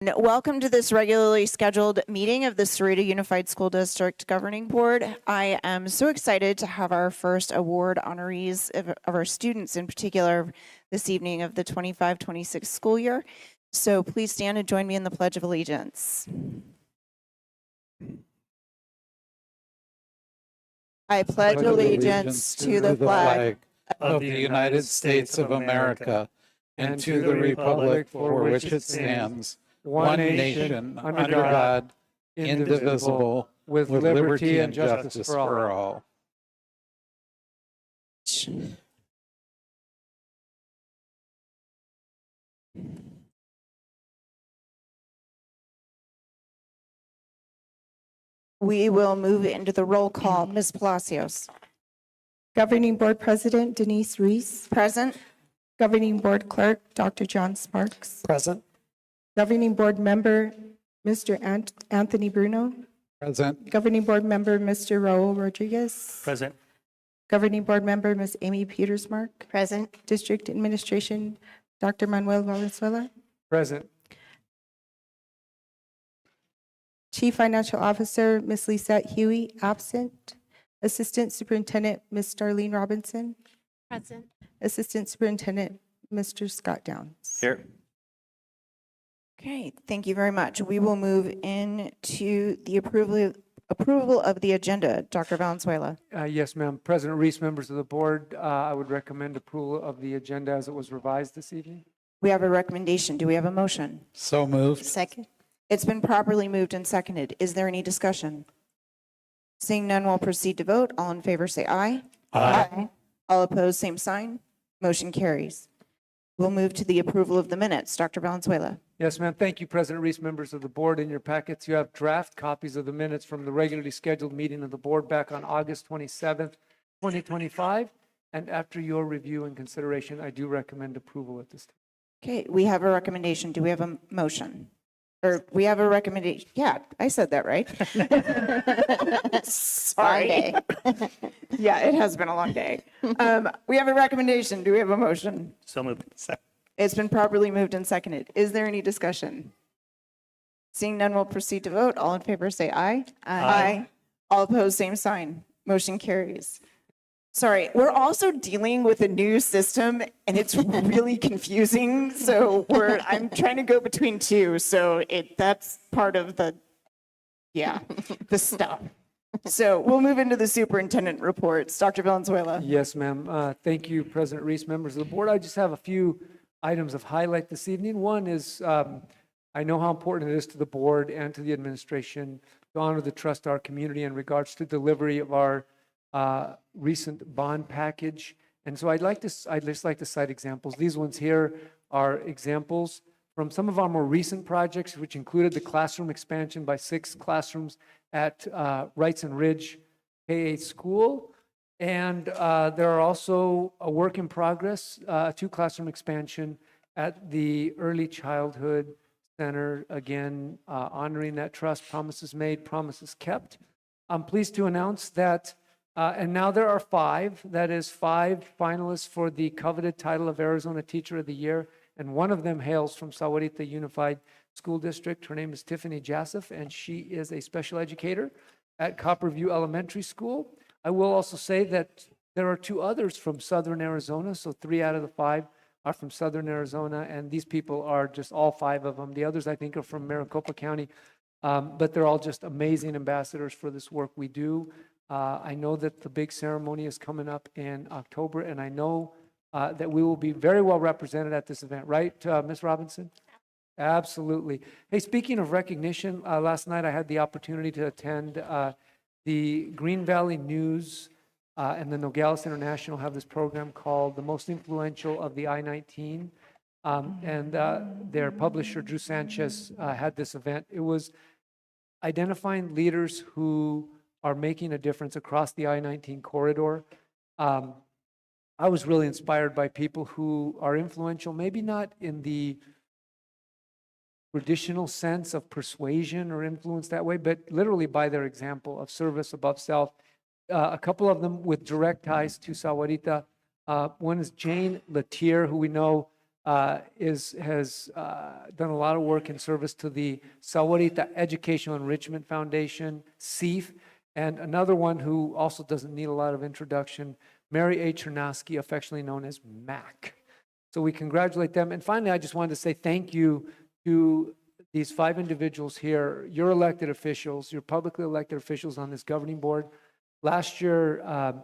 Welcome to this regularly scheduled meeting of the Sahuarita Unified School District Governing Board. I am so excited to have our first award honorees of our students in particular this evening of the 25-26 school year. So please stand and join me in the Pledge of Allegiance. I pledge allegiance to the flag of the United States of America and to the republic for which it stands, one nation, under God, indivisible, with liberty and justice for all. We will move into the roll call. Ms. Palacios. Governing Board President Denise Reese. Present. Governing Board Clerk Dr. John Sparks. Present. Governing Board Member Mr. Anthony Bruno. Present. Governing Board Member Mr. Raul Rodriguez. Present. Governing Board Member Ms. Amy Petersmark. Present. District Administration Dr. Manuel Valenzuela. Present. Chief Financial Officer Ms. Lisette Huey, absent. Assistant Superintendent Ms. Darlene Robinson. Present. Assistant Superintendent Mr. Scott Downs. Here. Okay, thank you very much. We will move into the approval of the agenda. Dr. Valenzuela. Yes, ma'am. President Reese, members of the board, I would recommend approval of the agenda as it was revised this evening. We have a recommendation. Do we have a motion? So moved. Second. It's been properly moved and seconded. Is there any discussion? Seeing none, we'll proceed to vote. All in favor, say aye. Aye. All opposed, same sign. Motion carries. We'll move to the approval of the minutes. Dr. Valenzuela. Yes, ma'am. Thank you, President Reese, members of the board. In your packets, you have draft copies of the minutes from the regularly scheduled meeting of the board back on August 27th, 2025. And after your review and consideration, I do recommend approval at this time. Okay, we have a recommendation. Do we have a motion? Or we have a recommendation? Yeah, I said that right. Sorry. Yeah, it has been a long day. We have a recommendation. Do we have a motion? So moved. It's been properly moved and seconded. Is there any discussion? Seeing none, we'll proceed to vote. All in favor, say aye. Aye. All opposed, same sign. Motion carries. Sorry, we're also dealing with a new system and it's really confusing. So I'm trying to go between two. So that's part of the stuff. So we'll move into the superintendent reports. Dr. Valenzuela. Yes, ma'am. Thank you, President Reese, members of the board. I just have a few items of highlight this evening. One is I know how important it is to the board and to the administration to honor the trust of our community in regards to delivery of our recent bond package. And so I'd just like to cite examples. These ones here are examples from some of our more recent projects, which included the classroom expansion by 6 classrooms at Wrightson Ridge K-8 school. And there are also a work in progress, 2 classroom expansion at the Early Childhood Center, again, honoring that trust, promises made, promises kept. I'm pleased to announce that and now there are 5, that is 5 finalists for the coveted title of Arizona Teacher of the Year. And one of them hails from Sahuarita Unified School District. Her name is Tiffany Jassif, and she is a special educator at Copperview Elementary School. I will also say that there are 2 others from Southern Arizona. So 3 out of the 5 are from Southern Arizona. And these people are just all 5 of them. The others, I think, are from Maricopa County. But they're all just amazing ambassadors for this work we do. I know that the big ceremony is coming up in October, and I know that we will be very well represented at this event, right, Ms. Robinson? Absolutely. Hey, speaking of recognition, last night I had the opportunity to attend the Green Valley News and the Nogales International have this program called The Most Influential of the I-19. And their publisher, Drew Sanchez, had this event. It was identifying leaders who are making a difference across the I-19 corridor. I was really inspired by people who are influential, maybe not in the traditional sense of persuasion or influence that way, but literally by their example of service above self. A couple of them with direct ties to Sahuarita. One is Jane Latier, who we know has done a lot of work in service to the Sahuarita Educational Enrichment Foundation, SEEF, and another one who also doesn't need a lot of introduction, Mary A. Chernowski, affectionately known as MAC. So we congratulate them. And finally, I just wanted to say thank you to these 5 individuals here, your elected officials, your publicly elected officials on this governing board. Last year,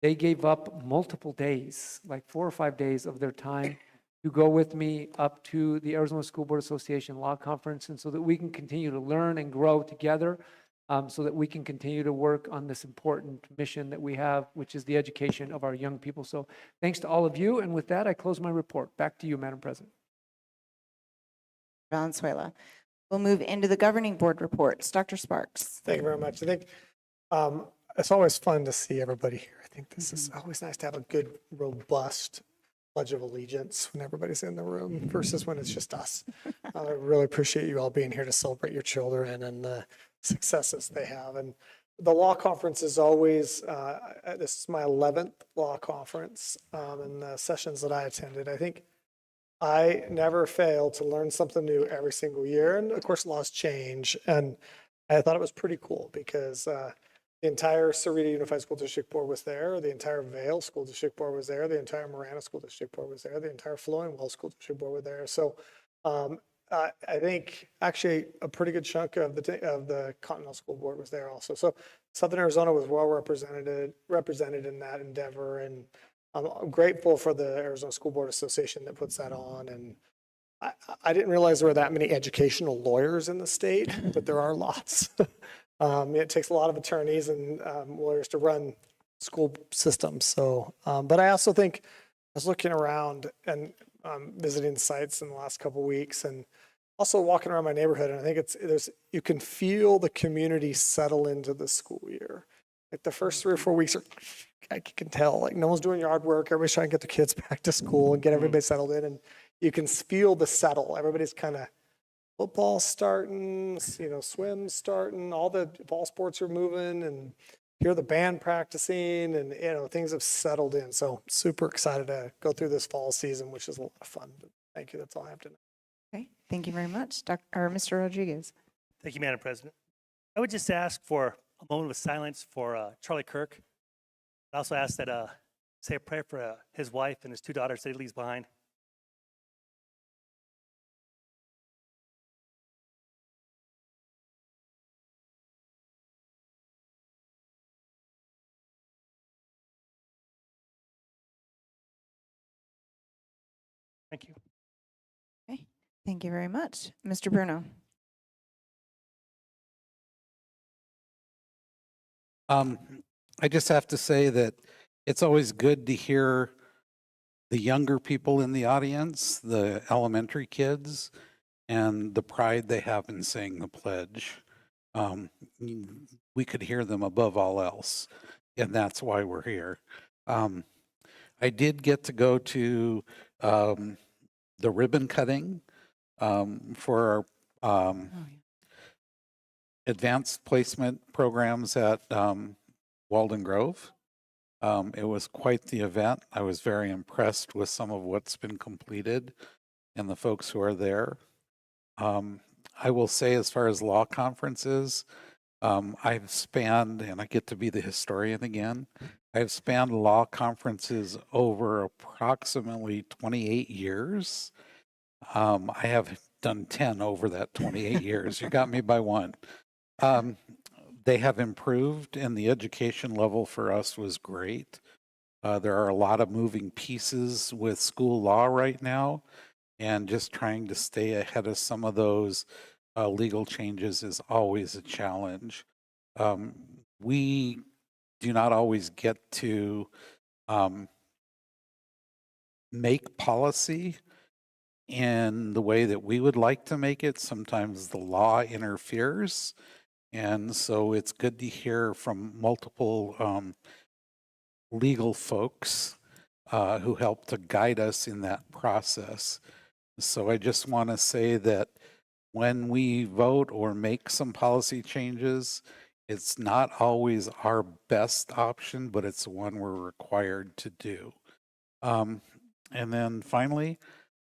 they gave up multiple days, like 4 or 5 days of their time to go with me up to the Arizona School Board Association Law Conference, and so that we can continue to learn and grow together, so that we can continue to work on this important mission that we have, which is the education of our young people. So thanks to all of you. And with that, I close my report. Back to you, Madam President. Valenzuela. We'll move into the governing board reports. Dr. Sparks. Thank you very much. I think it's always fun to see everybody here. I think this is always nice to have a good, robust Pledge of Allegiance when everybody's in the room versus when it's just us. I really appreciate you all being here to celebrate your children and the successes they have. And the law conference is always, this is my 11th law conference, and the sessions that I attended, I think I never fail to learn something new every single year. And of course, laws change. And I thought it was pretty cool because the entire Sahuarita Unified School District Board was there. The entire Vail School District Board was there. The entire Marana School District Board was there. The entire Flowing Wells School District Board was there. So I think actually a pretty good chunk of the Continental School Board was there also. So Southern Arizona was well represented in that endeavor. And I'm grateful for the Arizona School Board Association that puts that on. And I didn't realize there were that many educational lawyers in the state, but there are lots. It takes a lot of attorneys and lawyers to run school systems. So, but I also think I was looking around and visiting sites in the last couple of weeks, and also walking around my neighborhood. And I think you can feel the community settle into the school year. Like the first 3 or 4 weeks I can tell, like no one's doing yard work. Everybody's trying to get the kids back to school and get everybody settled in, and you can feel the settle. Everybody's kind of football starting, swim starting, all the ball sports are moving, and hear the band practicing, and things have settled in. So super excited to go through this fall season, which is a lot of fun. Thank you. That's all I have to know. Okay, thank you very much. Mr. Rodriguez. Thank you, Madam President. I would just ask for a moment of silence for Charlie Kirk. I also ask that say a prayer for his wife and his 2 daughters that he leaves behind. Thank you. Okay, thank you very much. Mr. Bruno. I just have to say that it's always good to hear the younger people in the audience, the elementary kids, and the pride they have in saying the pledge. We could hear them above all else, and that's why we're here. I did get to go to the ribbon cutting for our advanced placement programs at Walden Grove. It was quite the event. I was very impressed with some of what's been completed and the folks who are there. I will say, as far as law conferences, I've spanned, and I get to be the historian again, I've spanned law conferences over approximately 28 years. I have done 10 over that 28 years. You got me by 1. They have improved, and the education level for us was great. There are a lot of moving pieces with school law right now, and just trying to stay ahead of some of those legal changes is always a challenge. We do not always get to make policy in the way that we would like to make it. Sometimes the law interferes. And so it's good to hear from multiple legal folks who help to guide us in that process. So I just want to say that when we vote or make some policy changes, it's not always our best option, but it's one we're required to do. And then finally,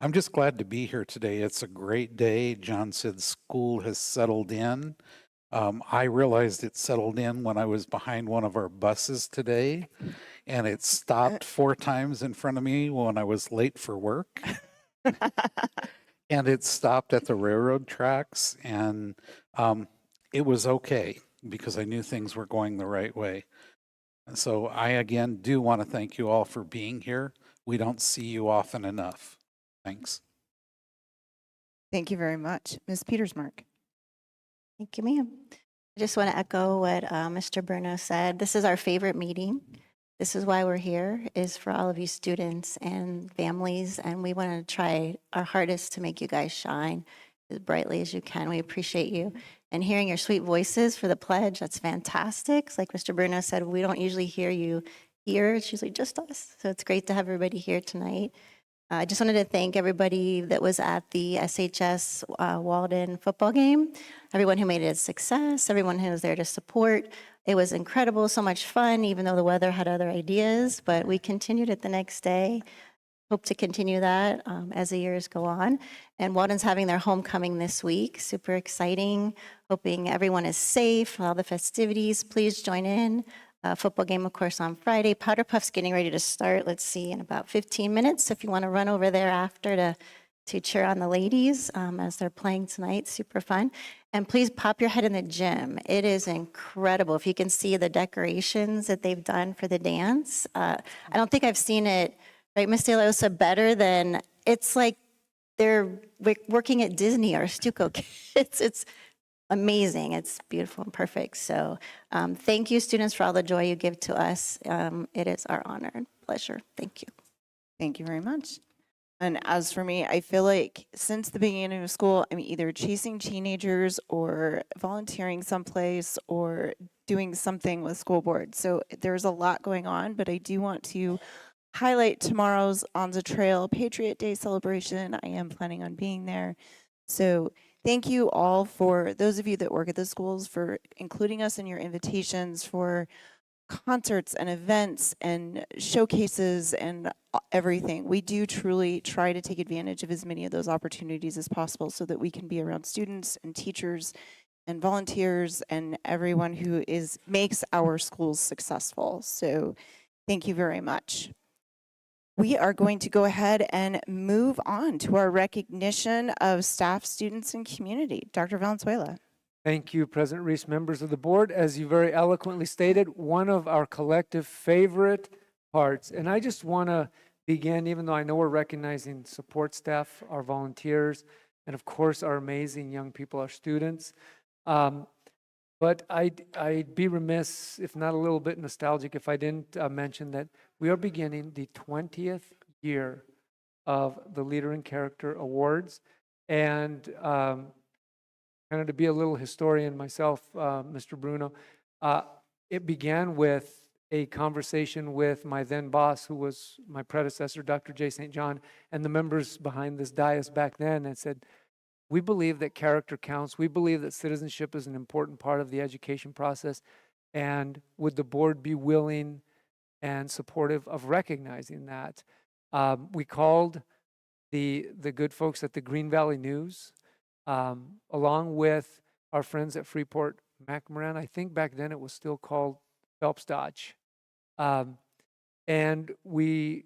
I'm just glad to be here today. It's a great day. John said school has settled in. I realized it settled in when I was behind one of our buses today, and it stopped 4 times in front of me when I was late for work. And it stopped at the railroad tracks, and it was okay because I knew things were going the right way. So I again do want to thank you all for being here. We don't see you often enough. Thanks. Thank you very much. Ms. Petersmark. Thank you, ma'am. I just want to echo what Mr. Bruno said. This is our favorite meeting. This is why we're here, is for all of you students and families, and we want to try our hardest to make you guys shine as brightly as you can. We appreciate you. And hearing your sweet voices for the pledge, that's fantastic. It's like Mr. Bruno said, we don't usually hear you here. It's usually just us. So it's great to have everybody here tonight. I just wanted to thank everybody that was at the SHS Walden football game, everyone who made it a success, everyone who was there to support. It was incredible, so much fun, even though the weather had other ideas, but we continued it the next day. Hope to continue that as the years go on. And Walden's having their homecoming this week, super exciting. Hoping everyone is safe, all the festivities, please join in. Football game, of course, on Friday. Powder Puff's getting ready to start, let's see, in about 15 minutes. If you want to run over there after to cheer on the ladies as they're playing tonight, super fun. And please pop your head in the gym. It is incredible. If you can see the decorations that they've done for the dance. I don't think I've seen it, right, Ms. De La Osa, better than, it's like they're working at Disney or Stuco Kids. It's amazing. It's beautiful and perfect. So thank you, students, for all the joy you give to us. It is our honor and pleasure. Thank you. Thank you very much. And as for me, I feel like since the beginning of school, I'm either chasing teenagers or volunteering someplace or doing something with school board. So there's a lot going on, but I do want to highlight tomorrow's On the Trail Patriot Day celebration. I am planning on being there. So thank you all, for those of you that work at the schools, for including us in your invitations, for concerts and events and showcases and everything. We do truly try to take advantage of as many of those opportunities as possible so that we can be around students and teachers and volunteers and everyone who makes our schools successful. So thank you very much. We are going to go ahead and move on to our recognition of staff, students, and community. Dr. Valenzuela. Thank you, President Reese, members of the board. As you very eloquently stated, one of our collective favorite parts. And I just want to begin, even though I know we're recognizing support staff, our volunteers, and of course our amazing young people, our students. But I'd be remiss, if not a little bit nostalgic, if I didn't mention that we are beginning the 20th year of the Leader in Character Awards. And kind of to be a little historian myself, Mr. Bruno, it began with a conversation with my then boss, who was my predecessor, Dr. J. St. John, and the members behind this dais back then, and said, we believe that character counts. We believe that citizenship is an important part of the education process. And would the board be willing and supportive of recognizing that? We called the good folks at the Green Valley News, along with our friends at Freeport McMoran. I think back then it was still called Phelps Dodge. And we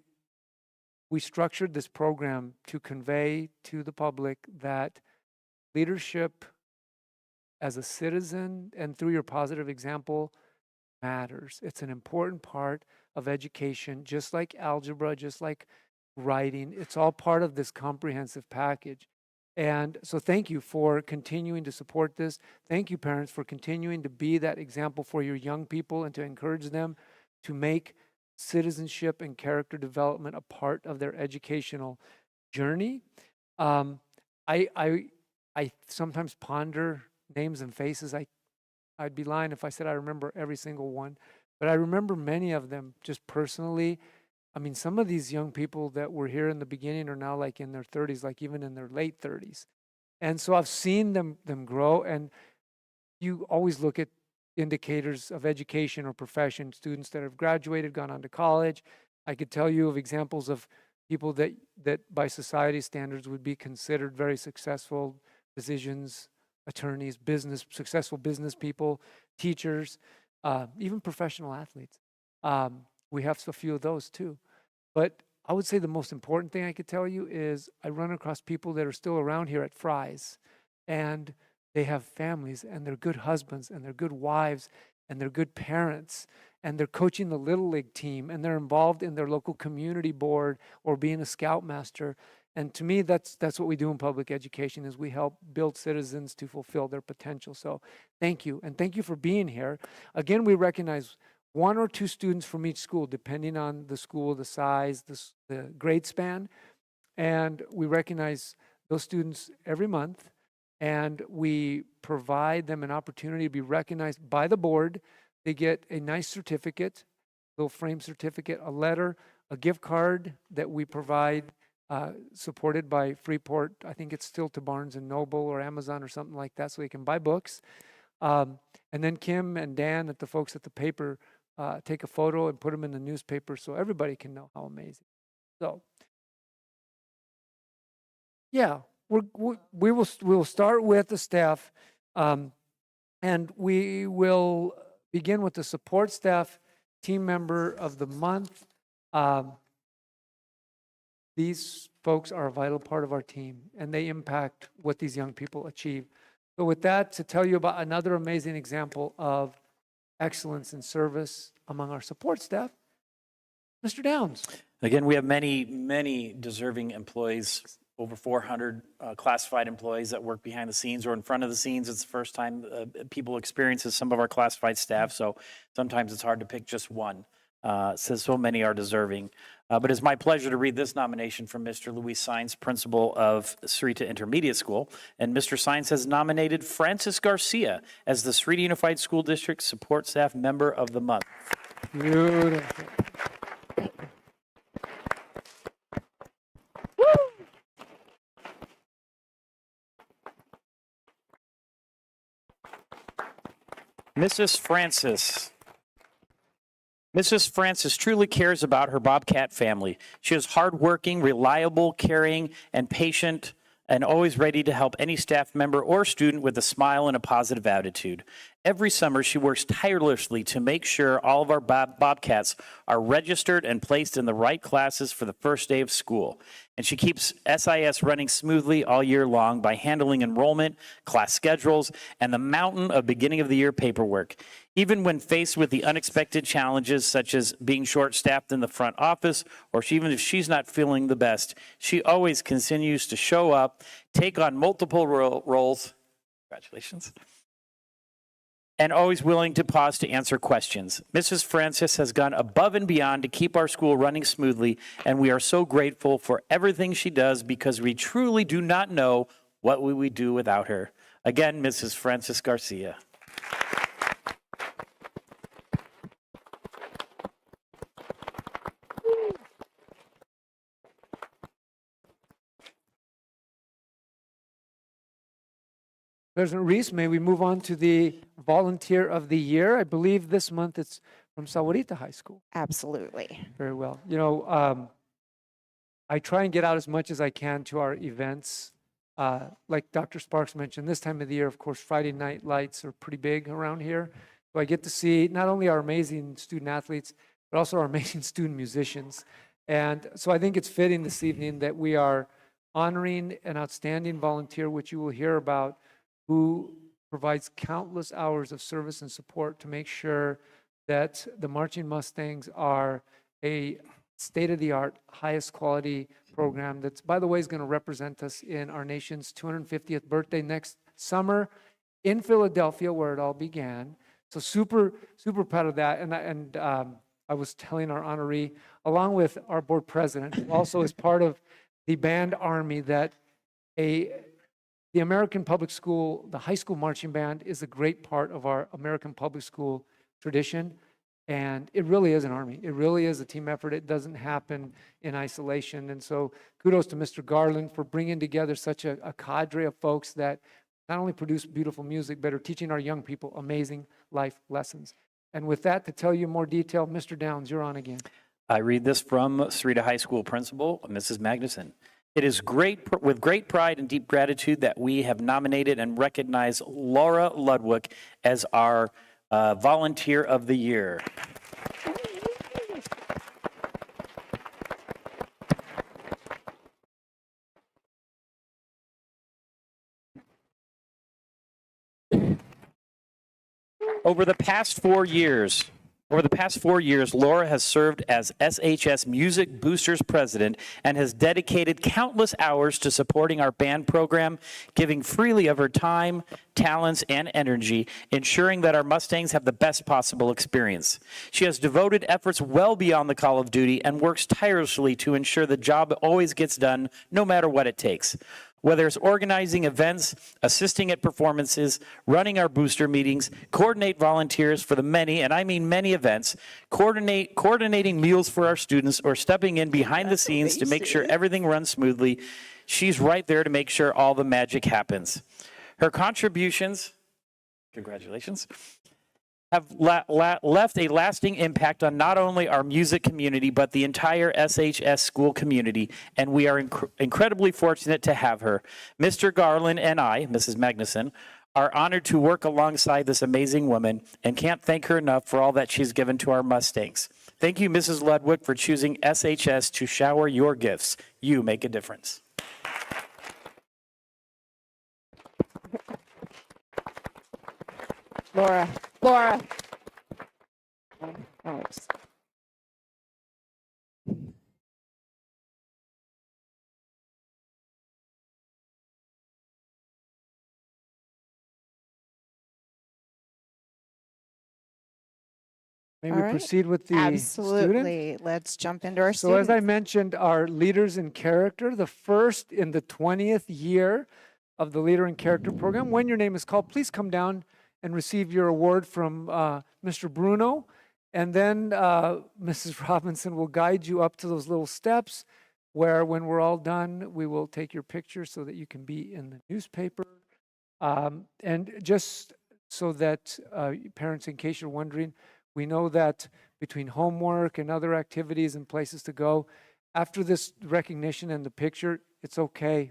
structured this program to convey to the public that leadership as a citizen and through your positive example matters. It's an important part of education, just like algebra, just like writing. It's all part of this comprehensive package. And so thank you for continuing to support this. Thank you, parents, for continuing to be that example for your young people and to encourage them to make citizenship and character development a part of their educational journey. I sometimes ponder names and faces. I'd be lying if I said I remember every single one, but I remember many of them just personally. I mean, some of these young people that were here in the beginning are now like in their 30s, like even in their late 30s. And so I've seen them grow, and you always look at indicators of education or profession, students that have graduated, gone on to college. I could tell you of examples of people that by society standards would be considered very successful, physicians, attorneys, successful business people, teachers, even professional athletes. We have a few of those too. But I would say the most important thing I could tell you is I run across people that are still around here at Fry's, and they have families, and they're good husbands, and they're good wives, and they're good parents, and they're coaching the Little League team, and they're involved in their local community board or being a scoutmaster. And to me, that's what we do in public education, is we help build citizens to fulfill their potential. So thank you, and thank you for being here. Again, we recognize 1 or 2 students from each school, depending on the school, the size, the grade span. And we recognize those students every month, and we provide them an opportunity to be recognized by the board. They get a nice certificate, little frame certificate, a letter, a gift card that we provide, supported by Freeport. I think it's still to Barnes & Noble or Amazon or something like that, so they can buy books. And then Kim and Dan, the folks at the paper, take a photo and put them in the newspaper so everybody can know how amazing. So, yeah, we will start with the staff, and we will begin with the support staff team member of the month. These folks are a vital part of our team, and they impact what these young people achieve. So with that, to tell you about another amazing example of excellence in service among our support staff, Mr. Downs. Again, we have many deserving employees, over 400 classified employees that work behind the scenes or in front of the scenes. It's the first time people experience some of our classified staff, so sometimes it's hard to pick just one, since so many are deserving. But it's my pleasure to read this nomination from Mr. Luis Saenz, principal of Sahuarita Intermediate School. And Mr. Saenz has nominated Francis Garcia as the Sahuarita Unified School District Support Staff Member of the Month. Beautiful. Mrs. Francis truly cares about her Bobcat family. She is hardworking, reliable, caring, and patient, and always ready to help any staff member or student with a smile and a positive attitude. Every summer, she works tirelessly to make sure all of our Bobcats are registered and placed in the right classes for the first day of school. And she keeps SIS running smoothly all year long by handling enrollment, class schedules, and the mountain of beginning of the year paperwork. Even when faced with the unexpected challenges such as being short-staffed in the front office, or even if she's not feeling the best, she always continues to show up, take on multiple roles, congratulations, and always willing to pause to answer questions. Mrs. Francis has gone above and beyond to keep our school running smoothly, and we are so grateful for everything she does because we truly do not know what we would do without her. Again, Mrs. Francis Garcia. President Reese, may we move on to the Volunteer of the Year? I believe this month it's from Sahuarita High School. Absolutely. Very well. You know, I try and get out as much as I can to our events. Like Dr. Sparks mentioned, this time of the year, of course, Friday night lights are pretty big around here. So I get to see not only our amazing student athletes, but also our amazing student musicians. And so I think it's fitting this evening that we are honoring an outstanding volunteer, which you will hear about, who provides countless hours of service and support to make sure that the Marching Mustangs are a state-of-the-art, highest quality program that's, by the way, is going to represent us in our nation's 250th birthday next summer in Philadelphia, where it all began. So super proud of that. And I was telling our honoree, along with our board president, who also is part of the band army, that the American public school, the high school marching band, is a great part of our American public school tradition. And it really is an army. It really is a team effort. It doesn't happen in isolation. And so kudos to Mr. Garland for bringing together such a cadre of folks that not only produce beautiful music, but are teaching our young people amazing life lessons. And with that, to tell you more detail, Mr. Downs, you're on again. I read this from Sahuarita High School Principal, Mrs. Magnuson. It is with great pride and deep gratitude that we have nominated and recognized Laura Ludwig as our Volunteer of the Year. Over the past 4 years, Laura has served as SHS Music Boosters President and has dedicated countless hours to supporting our band program, giving freely of her time, talents, and energy, ensuring that our Mustangs have the best possible experience. She has devoted efforts well beyond the call of duty and works tirelessly to ensure the job always gets done, no matter what it takes. Whether it's organizing events, assisting at performances, running our booster meetings, coordinate volunteers for the many, and I mean many events, coordinating meals for our students, or stepping in behind the scenes to make sure everything runs smoothly, she's right there to make sure all the magic happens. Her contributions, congratulations, have left a lasting impact on not only our music community, but the entire SHS school community, and we are incredibly fortunate to have her. Mr. Garland and I, Mrs. Magnuson, are honored to work alongside this amazing woman and can't thank her enough for all that she's given to our Mustangs. Thank you, Mrs. Ludwig, for choosing SHS to shower your gifts. You make a difference. Laura. Thanks. May All we right. proceed with the student? Absolutely. Let's jump into our So as I students. mentioned, our leaders in character, the first in the 20th year of the Leader in Character program. When your name is called, please come down and receive your award from Mr. Bruno. And then Mrs. Robinson will guide you up to those little steps where when we're all done, we will take your picture so that you can be in the newspaper. And just so that parents, in case you're wondering, we know that between homework and other activities and places to go, after this recognition and the picture, it's okay.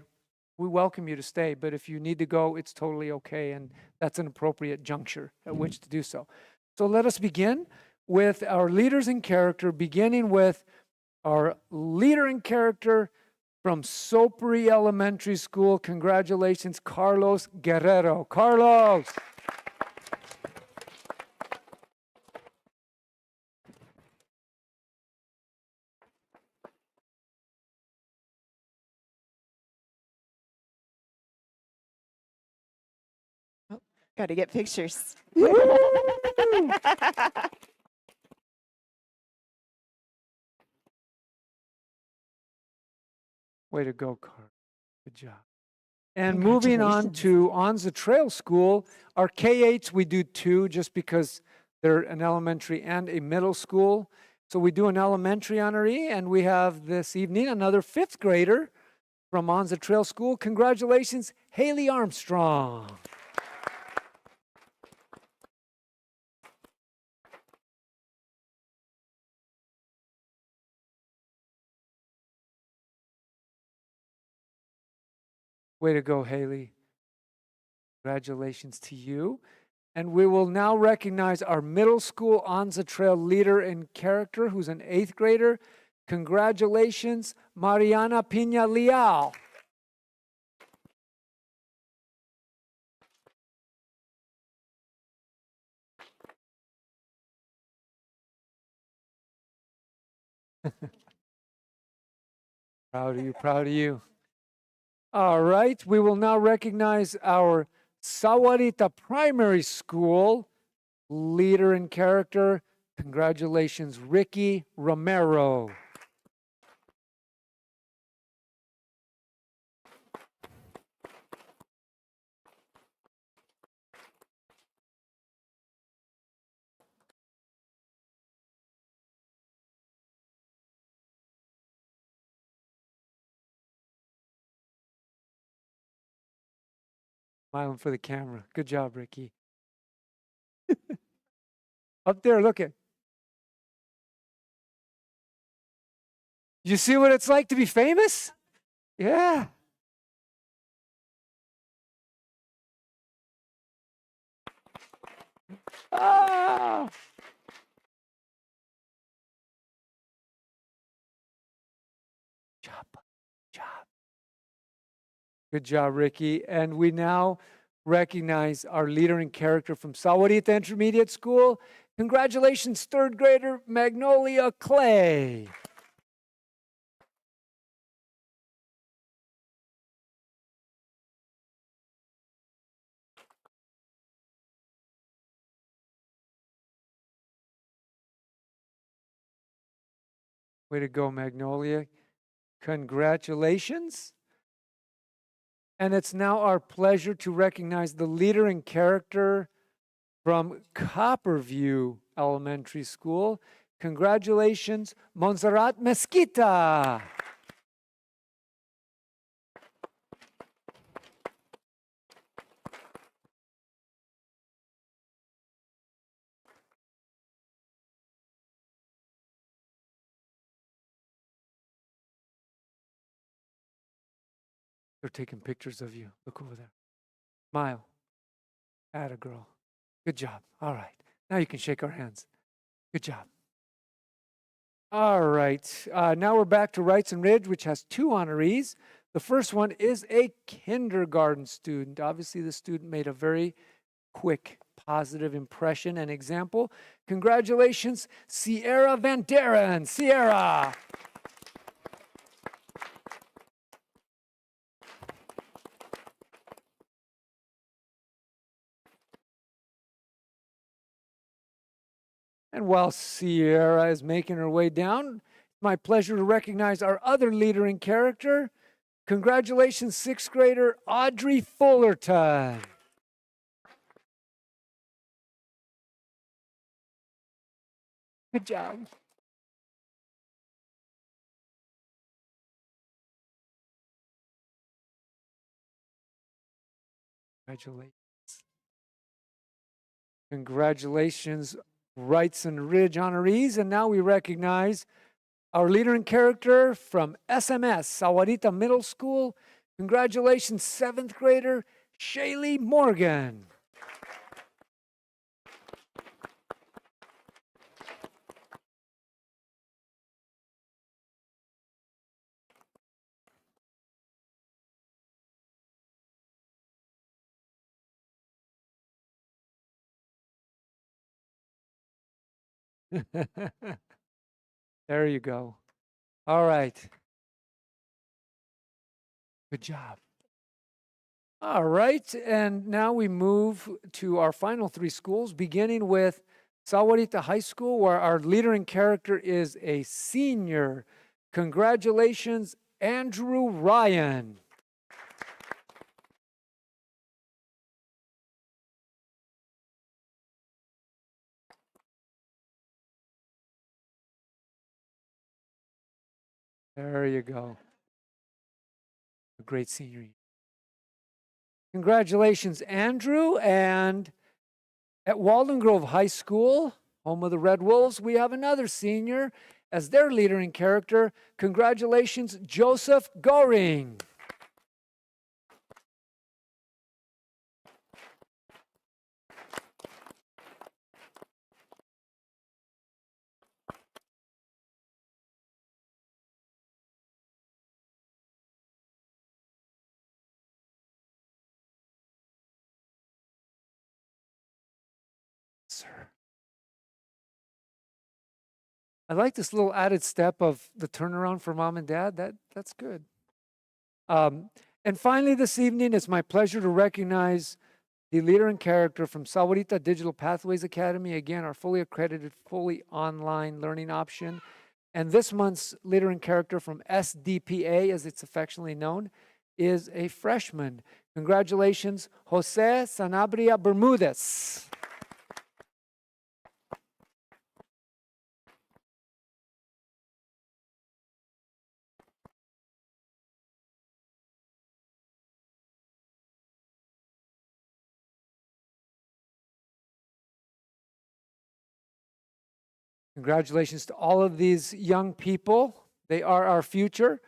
We welcome you to stay, but if you need to go, it's totally okay, and that's an appropriate juncture at which to do so. So let us begin with our leaders in character, beginning with our leader in character from Sopri Elementary School. Congratulations, Carlos Guerrero. Carlos. Got to get pictures. Way to go, Carl. Good job. And moving on to Onza Trail School, our K-8s, we do 2 just because they're an elementary and a middle school. So we do an elementary honoree, and we have this evening another 5th grader from Onza Trail School. Congratulations, Haley Armstrong. Way to go, Haley. Congratulations to you. And we will now recognize our middle school Onza Trail leader in character, who's an 8th grader. Congratulations, Mariana Pina Leal. Proud of you, proud of you. All right, we will now recognize our Sahuarita Primary School leader in character. Congratulations, Ricky Romero. Smiling for the camera. Good job, Ricky. Up there, look at. You see what it's like to be famous? Yeah. Ah. Job. Job. Good job, Ricky. And we now recognize our leader in character from Sahuarita Intermediate School. Congratulations, third grader Magnolia Clay. Way to go, Magnolia. Congratulations. And it's now our pleasure to recognize the leader in character from Copperview Elementary School. Congratulations, Montserrat Mesquita. They're taking pictures of you. Look over there. Smile. Atta girl. Good job. All right. Now you can shake our hands. Good job. All right. Now we're back to Wrightson Ridge, which has 2 honorees. The first one is a kindergarten student. Obviously, the student made a very quick, positive impression and example. Congratulations, Sierra Van Deren. Sierra. And while Sierra is making her way down, it's my pleasure to recognize our other leader in character. Congratulations, 6th grader Audrey Fullerton. Good job. Congratulations. Congratulations, Wrightson Ridge honorees. And now we recognize our leader in character from SMS, Sahuarita Middle School. Congratulations, 7th grader Shaylee Morgan. There you go. All right. Good job. All right. And now we move to our final 3 schools, beginning with Sahuarita High School, where our leader in character is a senior. Congratulations, Andrew Ryan. There you go. A great senior year. Congratulations, Andrew. And at Walden Grove High School, home of the Red Wolves, we have another senior as their leader in character. Congratulations, Joseph Goring. Sir. I like this little added step of the turnaround for mom and dad. That's good. And finally, this evening, it's my pleasure to recognize the leader in character from Sahuarita Digital Pathways Academy. Again, our fully accredited, fully online learning option. And this month's leader in character from SDPA, as it's affectionately known, is a freshman. Congratulations, Jose Sanabria Bermudez. Congratulations to all of these young people. They are our future.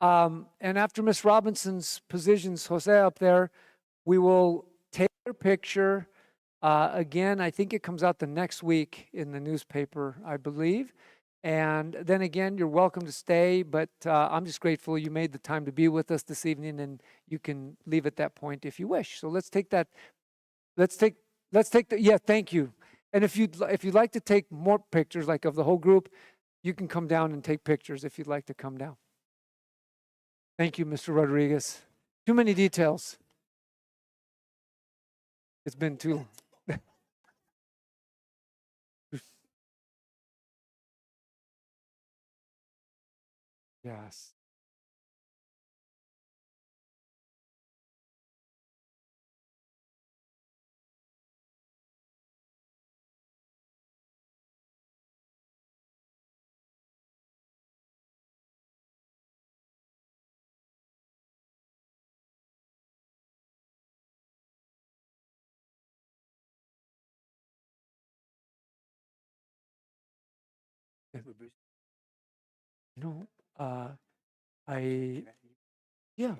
And after Ms. Robinson's positions, Jose up there, we will take their picture. Again, I think it comes out the next week in the newspaper, I believe. And then again, you're welcome to stay, but I'm just grateful you made the time to be with us this evening, and you can leave at that point if you wish. So let's take that. Let's take the, yeah, thank you. And if you'd like to take more pictures, like of the whole group, you can come down and take pictures if you'd like to come down. Thank you, Mr. Rodriguez. Too many details. It's been too long. Yes. No, yeah.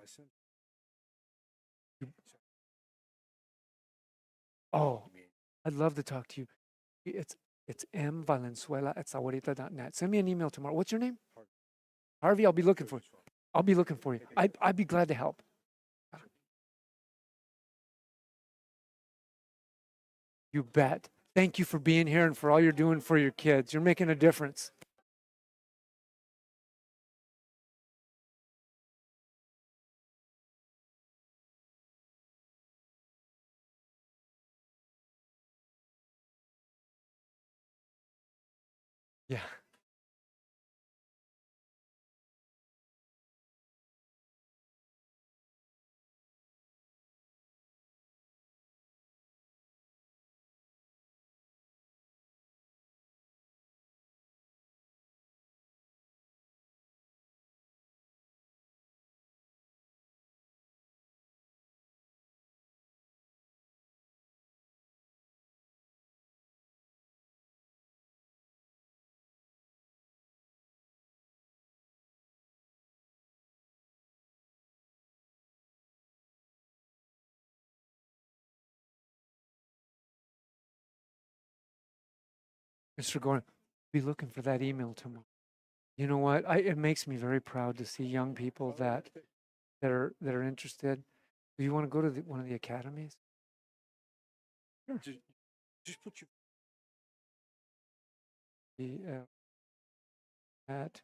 Oh, I'd love to talk to you. It's mvalenzuela at sahuarita.net. Send me an email tomorrow. What's your name? Harvey, I'll be looking for you. I'll be looking for you. I'd be glad to help. You bet. Thank you for being here and for all you're doing for your kids. You're making a difference. Yeah. Mr. Gordon, be looking for that email tomorrow. You know what? It makes me very proud to see young people that are interested. Do you want to go to one of the academies? Sure. Just put your At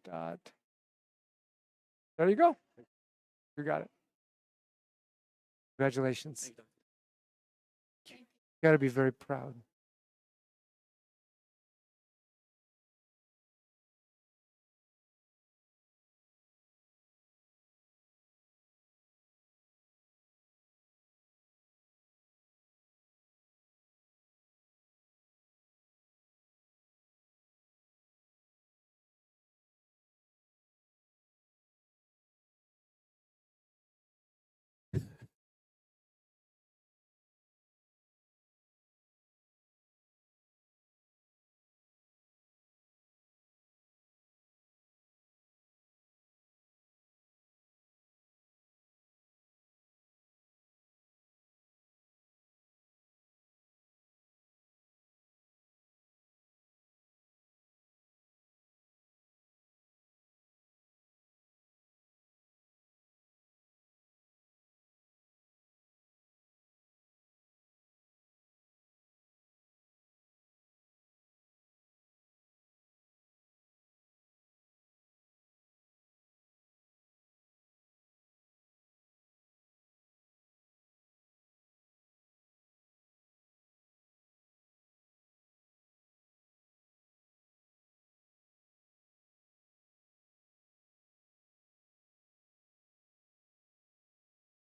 dot. There you go. You got it. Congratulations. You got to be very proud.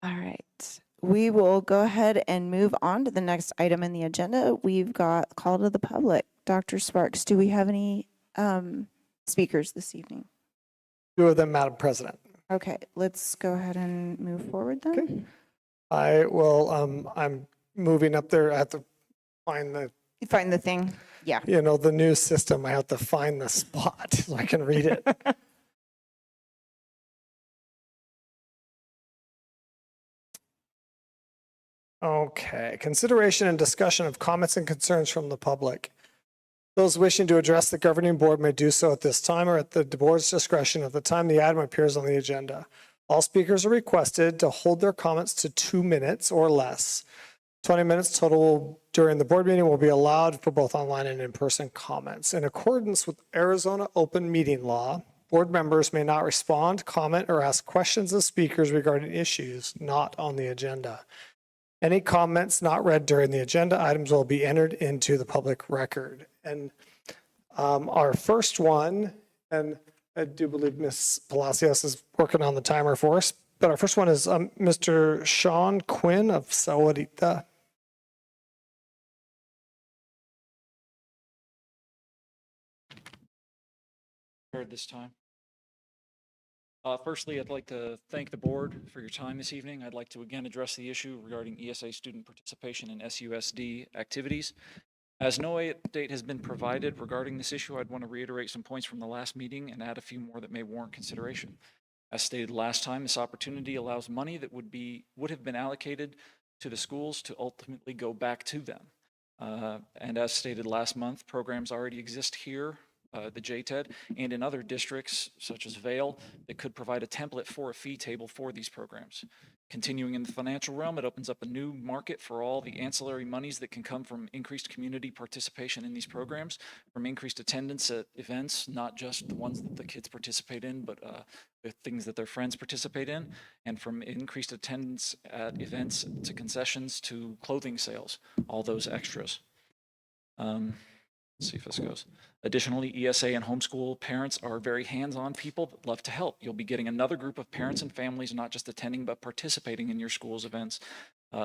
All right. We will go ahead and move on to the next item in the agenda. We've got call to the public. Dr. Sparks, do we have any speakers this evening? 2 of them, Madam President. Okay, let's go ahead and move forward then. Okay. I will, I'm moving up there. I have to find the You find the thing. Yeah. You know, the new system, I have to find the spot so I can read it. Okay, consideration and discussion of comments and concerns from the public. Those wishing to address the governing board may do so at this time or at the board's discretion at the time the item appears on the agenda. All speakers are requested to hold their comments to 2 minutes or less. 20 minutes total during the board meeting will be allowed for both online and in-person comments. In accordance with Arizona open meeting law, board members may not respond, comment, or ask questions of speakers regarding issues not on the agenda. Any comments not read during the agenda items will be entered into the public record. And our first one, and I do believe Ms. Palacios is working on the timer for us, but our first one is Mr. Sean Quinn of Sahuarita. Heard this time. Firstly, I'd like to thank the board for your time this evening. I'd like to again address the issue regarding ESA student participation in SUSD activities. As no update has been provided regarding this issue, I'd want to reiterate some points from the last meeting and add a few more that may warrant consideration. As stated last time, this opportunity allows money that would have been allocated to the schools to ultimately go back to them. And as stated last month, programs already exist here, the JTED, and in other districts such as Vail that could provide a template for a fee table for these programs. Continuing in the financial realm, it opens up a new market for all the ancillary monies that can come from increased community participation in these programs, from increased attendance at events, not just the ones that the kids participate in, but the things that their friends participate in, and from increased attendance at events to concessions to clothing sales, all those extras. Let's see if this goes. Additionally, ESA and homeschool parents are very hands-on people that love to help. You'll be getting another group of parents and families not just attending but participating in your school's events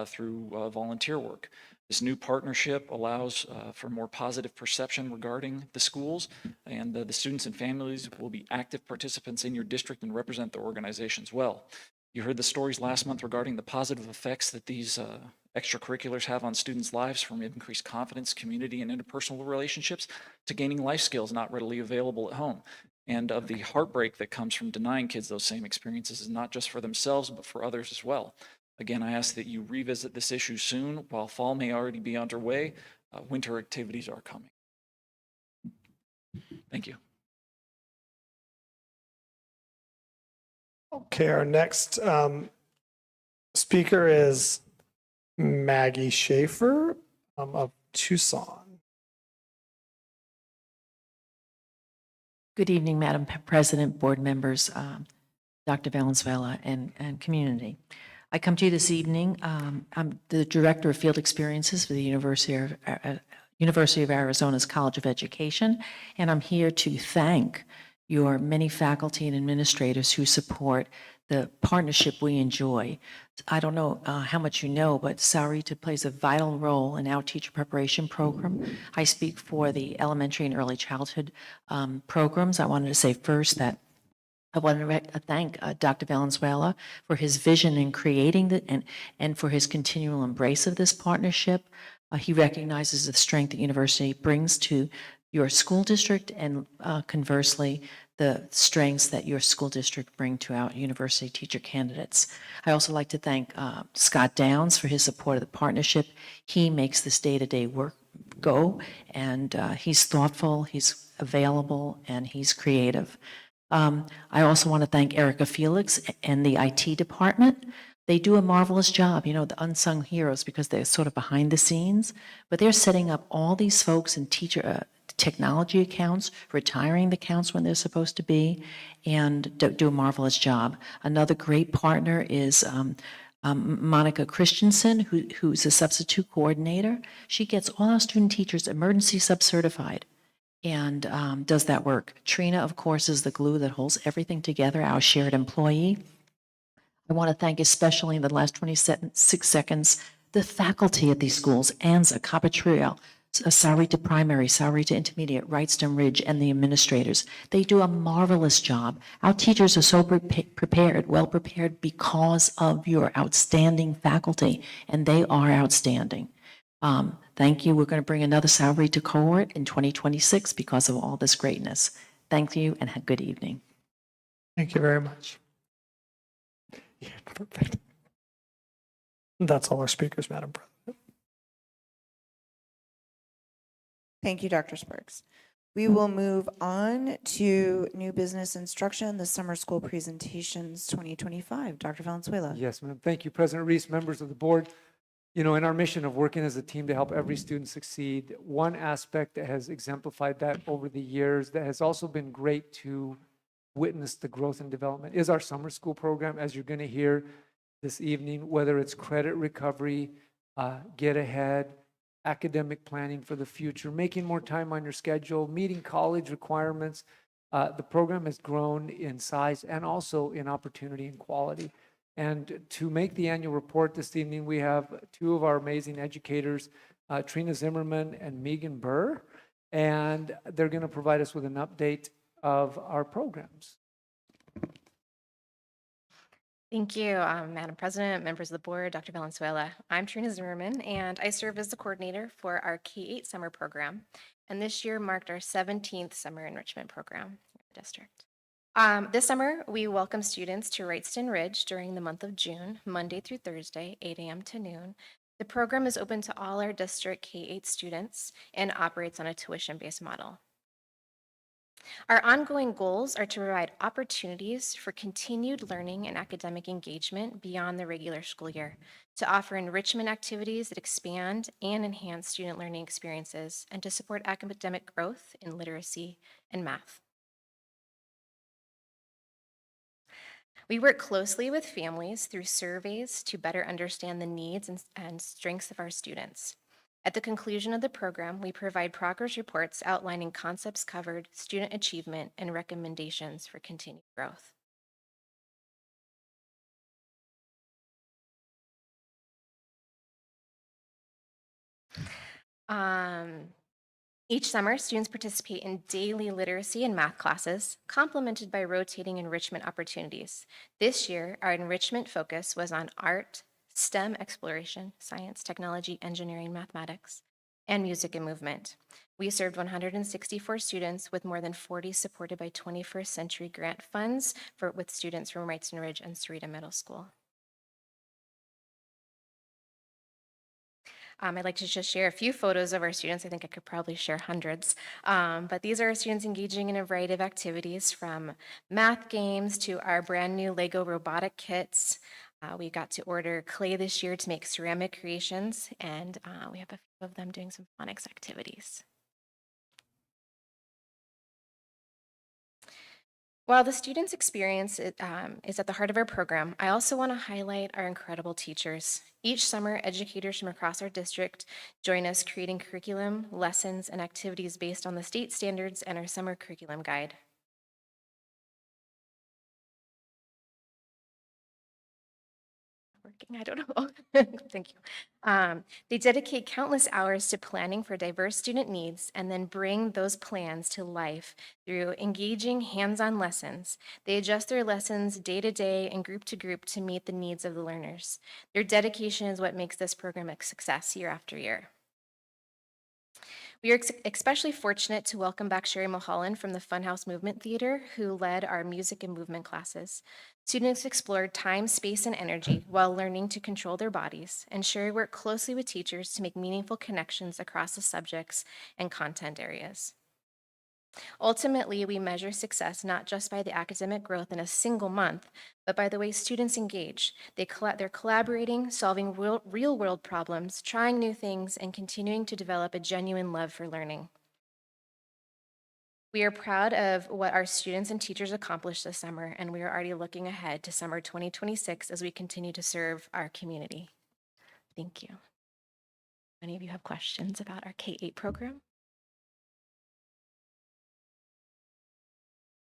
through volunteer work. This new partnership allows for more positive perception regarding the schools, and the students and families will be active participants in your district and represent the organizations well. You heard the stories last month regarding the positive effects that these extracurriculars have on students' lives, from increased confidence, community, and interpersonal relationships to gaining life skills not readily available at home. And of the heartbreak that comes from denying kids those same experiences, not just for themselves, but for others as well. Again, I ask that you revisit this issue soon. While fall may already be underway, winter activities are coming. Thank you. Okay, our next speaker is Maggie Schaefer of Tucson. Good evening, Madam President, board members, Dr. Valenzuela, and community. I come to you this evening. I'm the Director of Field Experiences for the University of Arizona's College of Education, and I'm here to thank your many faculty and administrators who support the partnership we enjoy. I don't know how much you know, but Sahuarita plays a vital role in our teacher preparation program. I speak for the elementary and early childhood programs. I wanted to say first that I want to thank Dr. Valenzuela for his vision in creating the, and for his continual embrace of this partnership. He recognizes the strength the university brings to your school district, and conversely, the strengths that your school district bring to our university teacher candidates. I also like to thank Scott Downs for his support of the partnership. He makes this day-to-day work go, and he's thoughtful, he's available, and he's creative. I also want to thank Erica Felix and the IT department. They do a marvelous job, you know, the unsung heroes, because they're sort of behind the scenes, but they're setting up all these folks in teacher technology accounts, retiring the accounts when they're supposed to be, and do a marvelous job. Another great partner is Monica Christensen, who's a substitute coordinator. She gets all our student teachers emergency sub-certified and does that work. Trina, of course, is the glue that holds everything together, our shared employee. I want to thank especially in the last 26 seconds, the faculty at these schools, Anza, Capatriel, Sahuarita Primary, Sahuarita Intermediate, Wrightstone Ridge, and the administrators. They do a marvelous job. Our teachers are so prepared, well prepared, because of your outstanding faculty, and they are outstanding. Thank you. We're going to bring another Sahuarita cohort in 2026 because of all this greatness. Thank you and have a good evening. Thank you very much. Yeah, perfect. That's all our speakers, Madam President. Thank you, Dr. Sparks. We will move on to new business instruction, the summer school presentations 2025. Dr. Valenzuela. Yes, ma'am. Thank you, President Reese, members of the board. You know, in our mission of working as a team to help every student succeed, one aspect that has exemplified that over the years, that has also been great to witness the growth and development, is our summer school program, as you're going to hear this evening, whether it's credit recovery, get ahead, academic planning for the future, making more time on your schedule, meeting college requirements. The program has grown in size and also in opportunity and quality. And to make the annual report this evening, we have two of our amazing educators, Trina Zimmerman and Megan Burr, and they're going to provide us with an update of our programs. Thank you, Madam President, members of the board, Dr. Valenzuela. I'm Trina Zimmerman, and I serve as the coordinator for our K-8 summer program. And this year marked our 17th summer enrichment program in the district. This summer, we welcome students to Wrightston Ridge during the month of June, Monday through Thursday, 8 a.m. to noon. The program is open to all our district K-8 students and operates on a tuition-based model. Our ongoing goals are to provide opportunities for continued learning and academic engagement beyond the regular school year, to offer enrichment activities that expand and enhance student learning experiences, and to support academic growth in literacy and math. We work closely with families through surveys to better understand the needs and strengths of our students. At the conclusion of the program, we provide progress reports outlining concepts covered, student achievement, and recommendations for continued growth. Each summer, students participate in daily literacy and math classes, complemented by rotating enrichment opportunities. This year, our enrichment focus was on art, STEM exploration, science, technology, engineering, mathematics, and music and movement. We served 164 students with more than 40 supported by 21st Century Grant funds with students from Wrightston Ridge and Sahuarita Middle School. I'd like to just share a few photos of our students. I think I could probably share hundreds. But these are our students engaging in a variety of activities, from math games to our brand new Lego robotic kits. We got to order clay this year to make ceramic creations, and we have a few of them doing some phonics activities. While the students' experience is at the heart of our program, I also want to highlight our incredible teachers. Each summer, educators from across our district join us creating curriculum, lessons, and activities based on the state standards and our summer curriculum guide. I don't know. Thank you. They dedicate countless hours to planning for diverse student needs and then bring those plans to life through engaging hands-on lessons. They adjust their lessons day to day and group to group to meet the needs of the learners. Their dedication is what makes this program a success year after year. We are especially fortunate to welcome back Sherry Mulholland from the Funhouse Movement Theater, who led our music and movement classes. Students explored time, space, and energy while learning to control their bodies, and Sherry worked closely with teachers to make meaningful connections across the subjects and content areas. Ultimately, we measure success not just by the academic growth in a single month, but by the way students engage. They're collaborating, solving real-world problems, trying new things, and continuing to develop a genuine love for learning. We are proud of what our students and teachers accomplished this summer, and we are already looking ahead to summer 2026 as we continue to serve our community. Thank you. Any of you have questions about our K-8 program?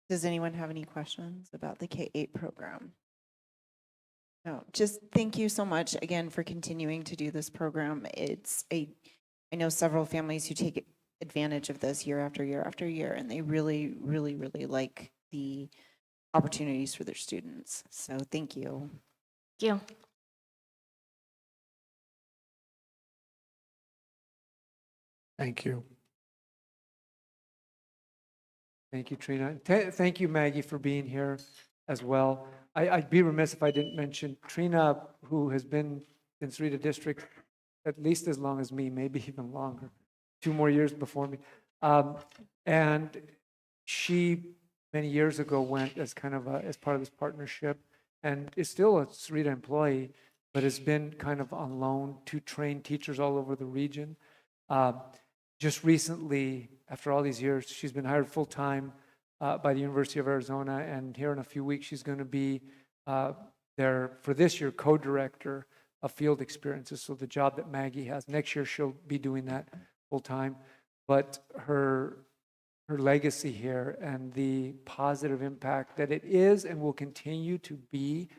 Does anyone have any questions about the K-8 program? No, just thank you so much again for continuing to do this program. I know several families who take advantage of this year after year after year, and they really, really, really like the opportunities for their students. So thank you. Thank you. Thank you. Thank you, Trina. Thank you, Maggie, for being here as well. I'd be remiss if I didn't mention Trina, who has been in Sahuarita District at least as long as me, maybe even longer, 2 more years before me. And she, many years ago, went as kind of as part of this partnership and is still a Sahuarita employee, but has been kind of on loan to train teachers all over the region. Just recently, after all these years, she's been hired full-time by the University of Arizona, and here in a few weeks, she's going to be their, for this year, co-director of field experiences. So the job that Maggie has, next year she'll be doing that full-time. But her legacy here and the positive impact that it is and will continue to be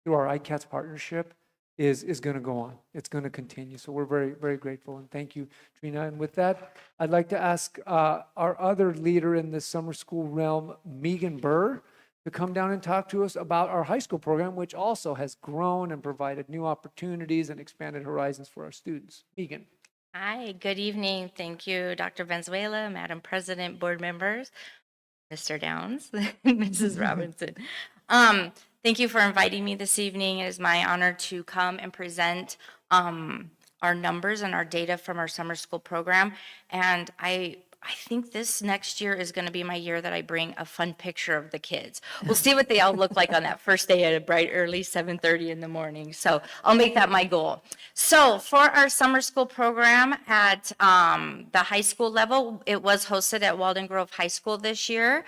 through our ICATS partnership is going to go on. It's going to continue. So we're very, very grateful. And thank you, Trina. And with that, I'd like to ask our other leader in the summer school realm, Megan Burr, to come down and talk to us about our high school program, which also has grown and provided new opportunities and expanded horizons for our students. Megan. Hi, good evening. Thank you, Dr. Venezuela, Madam President, board members, Mr. Downs, Mrs. Robinson. Thank you for inviting me this evening. It is my honor to come and present our numbers and our data from our summer school program. And I think this next year is going to be my year that I bring a fun picture of the kids. We'll see what they all look like on that first day at a bright early 7:30 in the morning. So I'll make that my goal. So for our summer school program at the high school level, it was hosted at Walden Grove High School this year.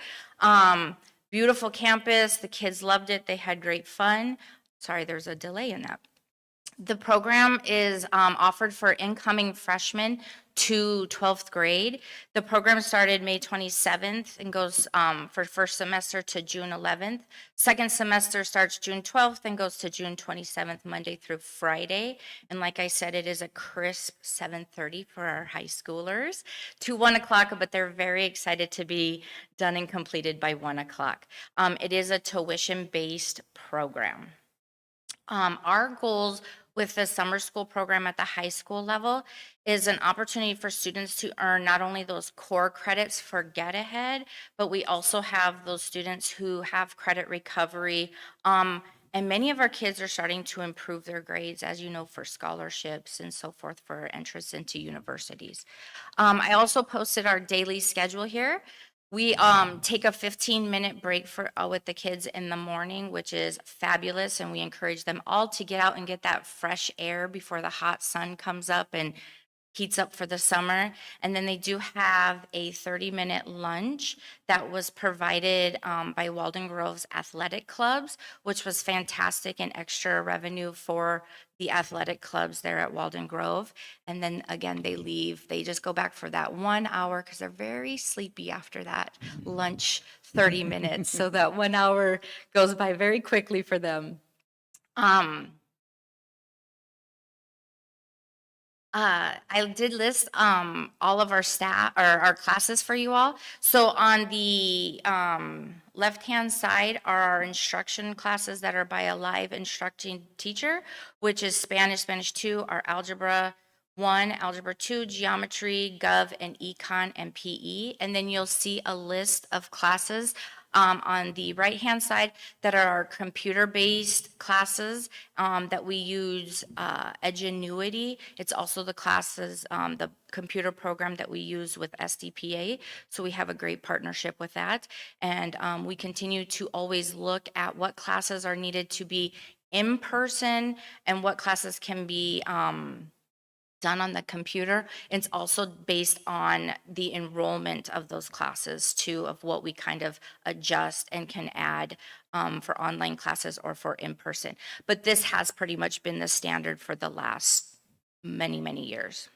Beautiful campus. The kids loved it. They had great fun. Sorry, there's a delay in that. The program is offered for incoming freshmen to 12th grade. The program started May 27th and goes for first semester to June 11th. Second semester starts June 12th and goes to June 27th, Monday through Friday. And like I said, it is a crisp 7:30 for our high schoolers to 1 o'clock, but they're very excited to be done and completed by 1 o'clock. It is a tuition-based program. Our goals with the summer school program at the high school level is an opportunity for students to earn not only those core credits for Get Ahead, but we also have those students who have credit recovery. And many of our kids are starting to improve their grades, as you know, for scholarships and so forth for entrance into universities. I also posted our daily schedule here. We take a 15-minute break with the kids in the morning, which is fabulous, and we encourage them all to get out and get that fresh air before the hot sun comes up and heats up for the summer. And then they do have a 30-minute lunch that was provided by Walden Grove's athletic clubs, which was fantastic and extra revenue for the athletic clubs there at Walden Grove. And then again, they leave. They just go back for that 1 hour because they're very sleepy after that lunch 30 minutes. So that 1 hour goes by very quickly for them. I did list all of our staff or our classes for you all. So on the left-hand side are our instruction classes that are by a live instructing teacher, which is Spanish, Spanish 2, our Algebra 1, Algebra 2, Geometry, Gov, and Econ, and PE. And then you'll see a list of classes on the right-hand side that are our computer-based classes that we use Edgenuity. It's also the classes, the computer program that we use with SDPA. So we have a great partnership with that. And we continue to always look at what classes are needed to be in person and what classes can be done on the computer. It's also based on the enrollment of those classes too, of what we kind of adjust and can add for online classes or for in-person. But this has pretty much been the standard for the last many, many years.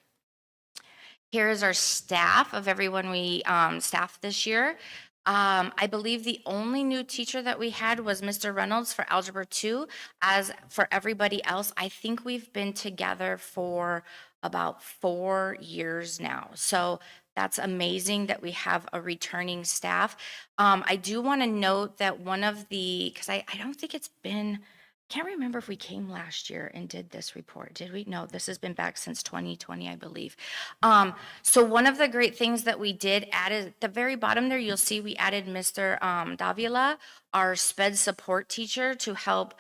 Here is our staff of everyone we staffed this year. I believe the only new teacher that we had was Mr. Reynolds for Algebra 2. As for everybody else, I think we've been together for about 4 years now. So that's amazing that we have a returning staff. I do want to note that one of the, because I don't think it's been can't remember if we came last year and did this report. Did we? No, this has been back since 2020, I believe. So one of the great things that we did added at the very bottom there, you'll see we added Mr. Davila, our SPED support teacher, to help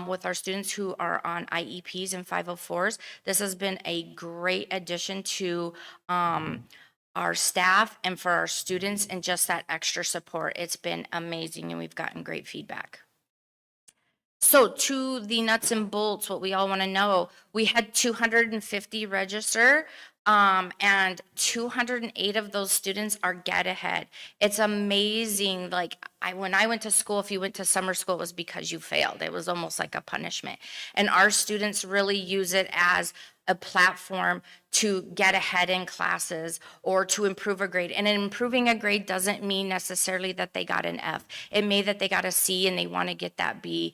with our students who are on IEPs and 504s. This has been a great addition to our staff and for our students, and just that extra support. It's been amazing, and we've gotten great feedback. So to the nuts and bolts, what we all want to know, we had 250 register, and 208 of those students are get ahead. It's amazing. Like when I went to school, if you went to summer school, it was because you failed. It was almost like a punishment. And our students really use it as a platform to get ahead in classes or to improve a grade. And improving a grade doesn't mean necessarily that they got an F. It may that they got a C and they want to get that B.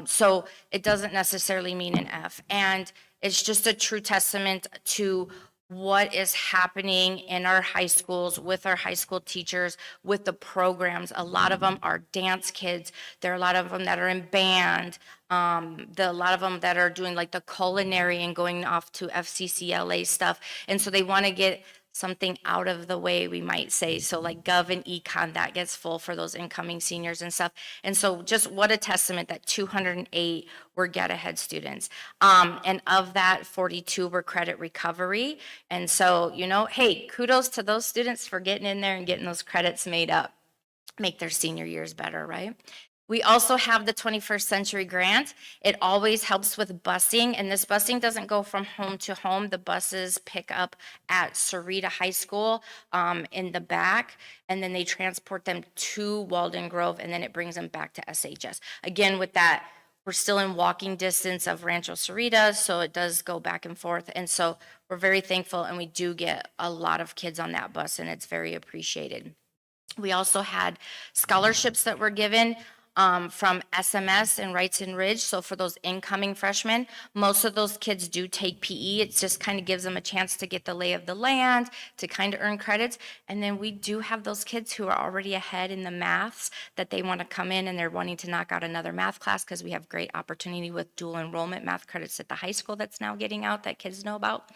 So it doesn't necessarily mean an F. And it's just a true testament to what is happening in our high schools with our high school teachers, with the programs. A lot of them are dance kids. There are a lot of them that are in band. A lot of them that are doing like the culinary and going off to FCCLA stuff. And so they want to get something out of the way, we might say. So like Gov and Econ, that gets full for those incoming seniors and stuff. And so just what a testament that 208 were get ahead students. And of that, 42 were credit recovery. And so, you know, hey, kudos to those students for getting in there and getting those credits made up, make their senior years better, right? We also have the 21st Century Grant. It always helps with busing, and this busing doesn't go from home to home. The buses pick up at Sahuarita High School in the back, and then they transport them to Walden Grove, and then it brings them back to SHS. Again, with that, we're still in walking distance of Rancho Sahuarita, so it does go back and forth. And so we're very thankful, and we do get a lot of kids on that bus, and it's very appreciated. We also had scholarships that were given from SMS and Wrightson Ridge. So for those incoming freshmen, most of those kids do take PE. It just kind of gives them a chance to get the lay of the land, to kind of earn credits. And then we do have those kids who are already ahead in the maths that they want to come in and they're wanting to knock out another math class, because we have great opportunity with dual enrollment math credits at the high school that's now getting out that kids know about.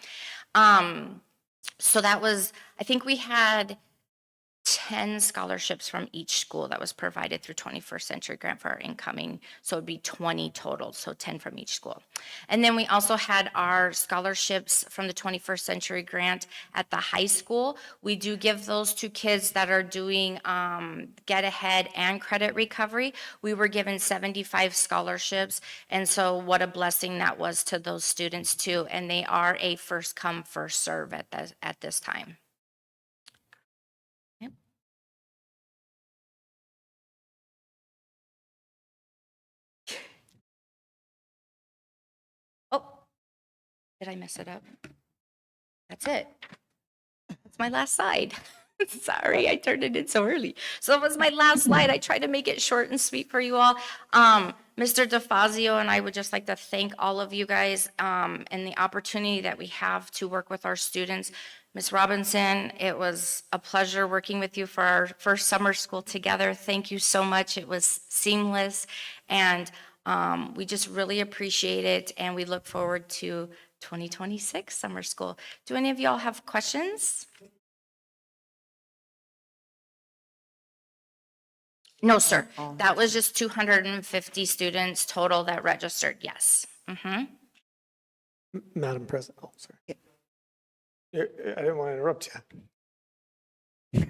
So that was, I think we had 10 scholarships from each school that was provided through 21st Century Grant for our incoming. So it'd be 20 total, so 10 from each school. And then we also had our scholarships from the 21st Century Grant at the high school. We do give those to kids that are doing get ahead and credit recovery. We were given 75 scholarships. And so what a blessing that was to those students too. And they are a first come, first serve at this time. Oh, did I mess it up? That's it. That's my last slide. Sorry, I turned it in so early. So that was my last slide. I tried to make it short and sweet for you all. Mr. DeFazio and I would just like to thank all of you guys and the opportunity that we have to work with our students. Ms. Robinson, it was a pleasure working with you for our first summer school together. Thank you so much. It was seamless, and we just really appreciate it, and we look forward to 2026 summer school. Do any of y'all have questions? No, sir. That was just 250 students total that registered, yes. Madam President, oh, sorry. I didn't want to interrupt you.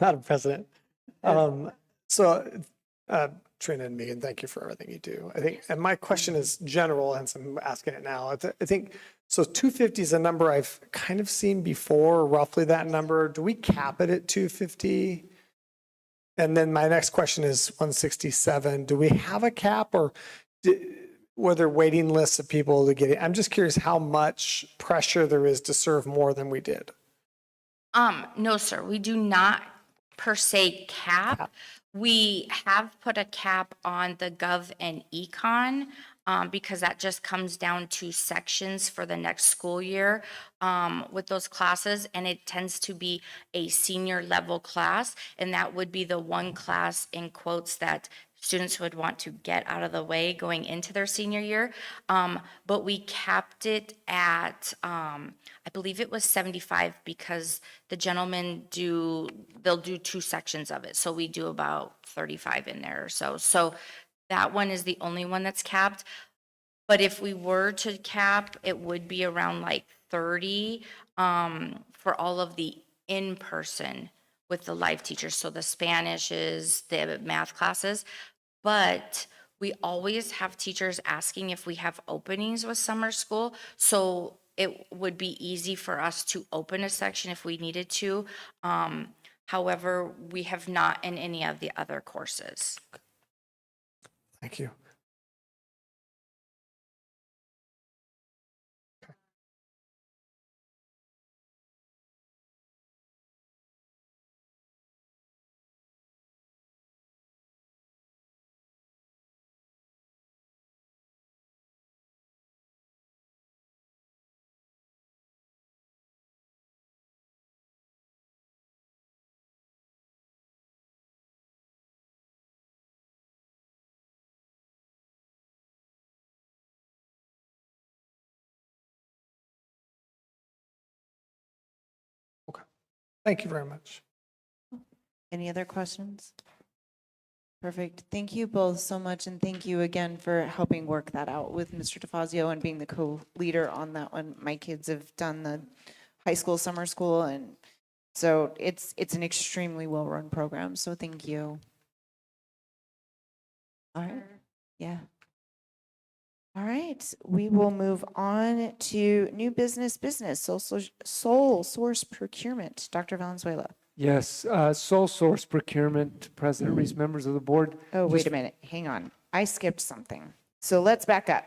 Madam President. Trina and Megan, thank you for everything you do. I think, and my question is general, hence I'm asking it now. I think, so 250 is a number I've kind of seen before, roughly that number. Do we cap it at 250? And then my next question is 167. Do we have a cap, or were there waiting lists of people to get it? I'm just curious how much pressure there is to serve more than we did. No, sir, we do not per se cap. We have put a cap on the Gov and Econ because that just comes down to sections for the next school year with those classes, and it tends to be a senior level class, and that would be the one class in quotes that students would want to get out of the way going into their senior year. But we capped it at, I believe it was 75 because the gentlemen they'll do 2 sections of it. So we do about 35 in there or so. So that one is the only one that's capped. But if we were to cap, it would be around like 30 for all of the in-person with the live teachers. So the Spanishes, the math classes. But we always have teachers asking if we have openings with summer school. So it would be easy for us to open a section if we needed to. However, we have not in any of the other courses. Thank you. Okay. Thank you very much. Any other questions? Perfect. Thank you both so much, and thank you again for helping work that out with Mr. DeFazio and being the co-leader on that one. My kids have done the high school, summer school, and so it's an extremely well-run program, so thank you. All right, yeah. All right, we will move on to new business, sole source procurement. Dr. Valenzuela. Yes, sole source procurement, President Reese, members of the board. Oh, wait a minute, hang on. I skipped something. So let's back up.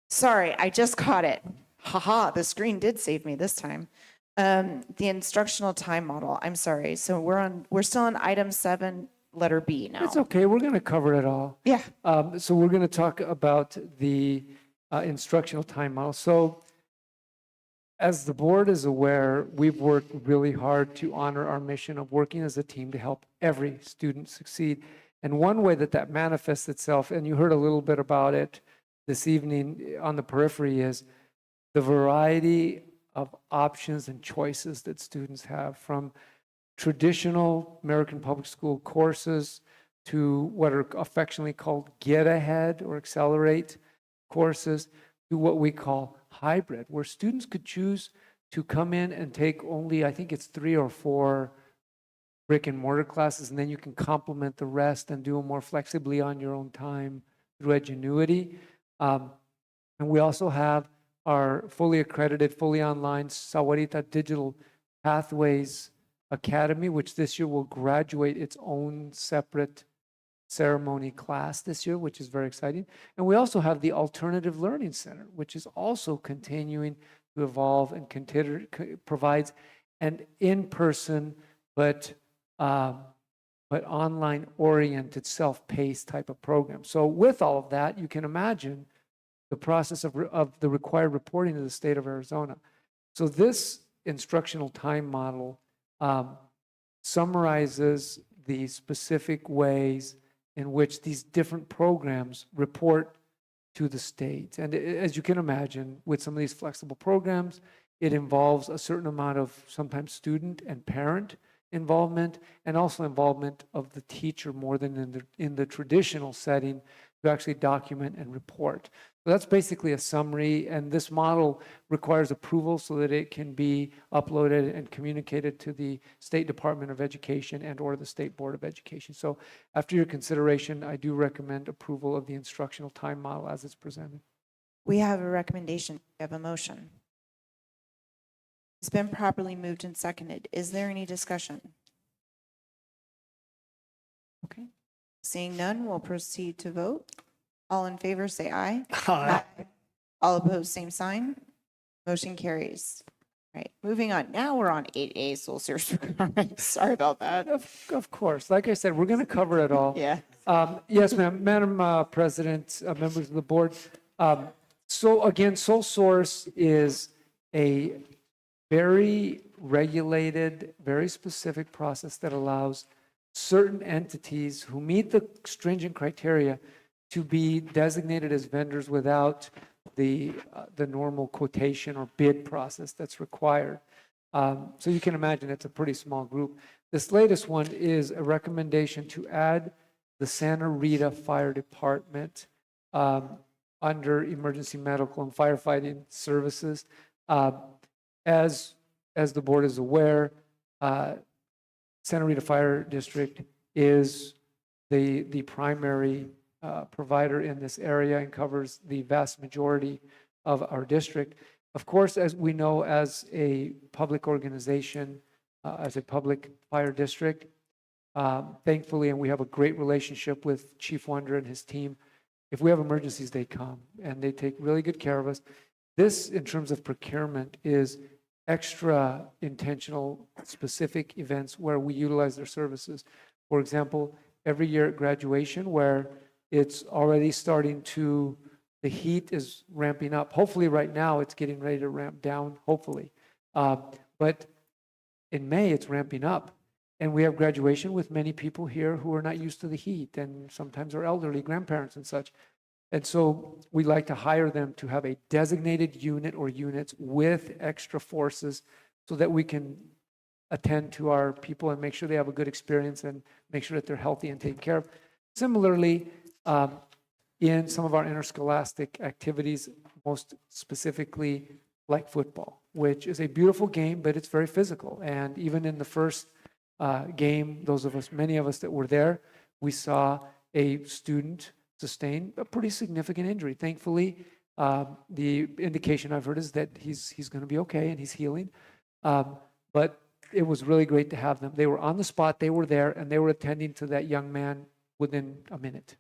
Sorry, I just caught it. Haha, the screen did save me this time. The instructional time model, I'm sorry. So we're still on item 7, letter B now. It's okay, we're going to cover it all. Yeah. So we're going to talk about the instructional time model. So as the board is aware, we've worked really hard to honor our mission of working as a team to help every student succeed. And one way that manifests itself, and you heard a little bit about it this evening on the periphery, is the variety of options and choices that students have, from traditional American public school courses to what are affectionately called get ahead or accelerate courses, to what we call hybrid, where students could choose to come in and take only, I think it's 3 or 4 brick and mortar classes, and then you can complement the rest and do them more flexibly on your own time through Edgenuity. And we also have our fully accredited, fully online Sahuarita Digital Pathways Academy, which this year will graduate its own separate ceremony class this year, which is very exciting. And we also have the Alternative Learning Center, which is also continuing to evolve and provides an in-person but online oriented, self-paced type of program. So with all of that, you can imagine the process of the required reporting to the state of Arizona. So this instructional time model summarizes the specific ways in which these different programs report to the state. And as you can imagine, with some of these flexible programs, it involves a certain amount of sometimes student and parent involvement, and also involvement of the teacher more than in the traditional setting to actually document and report. So that's basically a summary, and this model requires approval so that it can be uploaded and communicated to the State Department of Education and or the State Board of Education. So after your consideration, I do recommend approval of the instructional time model as it's presented. We have a recommendation. We have a motion. It's been properly moved and seconded. Is there any discussion? Okay. Seeing none, we'll proceed to vote. All in favor, say aye. Aye. All opposed, same sign. Motion carries. All right, moving on. Now we're on 8A, sole source procurement. Sorry about that. Of course, like I said, we're going to cover it all. Yeah. Yes, ma'am. Madam President, members of the board. So again, sole source is a very regulated, very specific process that allows certain entities who meet the stringent criteria to be designated as vendors without the normal quotation or bid process that's required. So you can imagine it's a pretty small group. This latest one is a recommendation to add the Sahuarita Fire Department under Emergency Medical and Firefighting Services. As the board is aware, Sahuarita Fire District is the primary provider in this area and covers the vast majority of our district. Of course, as we know, as a public organization, as a public fire district, thankfully, and we have a great relationship with Chief Wonder and his team, if we have emergencies, they come and they take really good care of us. This, in terms of procurement, is extra intentional, specific events where we utilize their services. For example, every year at graduation, where it's already starting to, the heat is ramping up. Hopefully right now it's getting ready to ramp down, hopefully. But in May, it's ramping up. And we have graduation with many people here who are not used to the heat and sometimes are elderly, grandparents and such. And so we like to hire them to have a designated unit or units with extra forces so that we can attend to our people and make sure they have a good experience and make sure that they're healthy and taken care of. Similarly, in some of our interscholastic activities, most specifically like football, which is a beautiful game, but it's very physical. And even in the first game, many of us that were there, we saw a student sustain a pretty significant injury. Thankfully, the indication I've heard is that he's going to be okay and he's healing. But it was really great to have them. They were on the spot, they were there, and they were attending to that young man within a minute.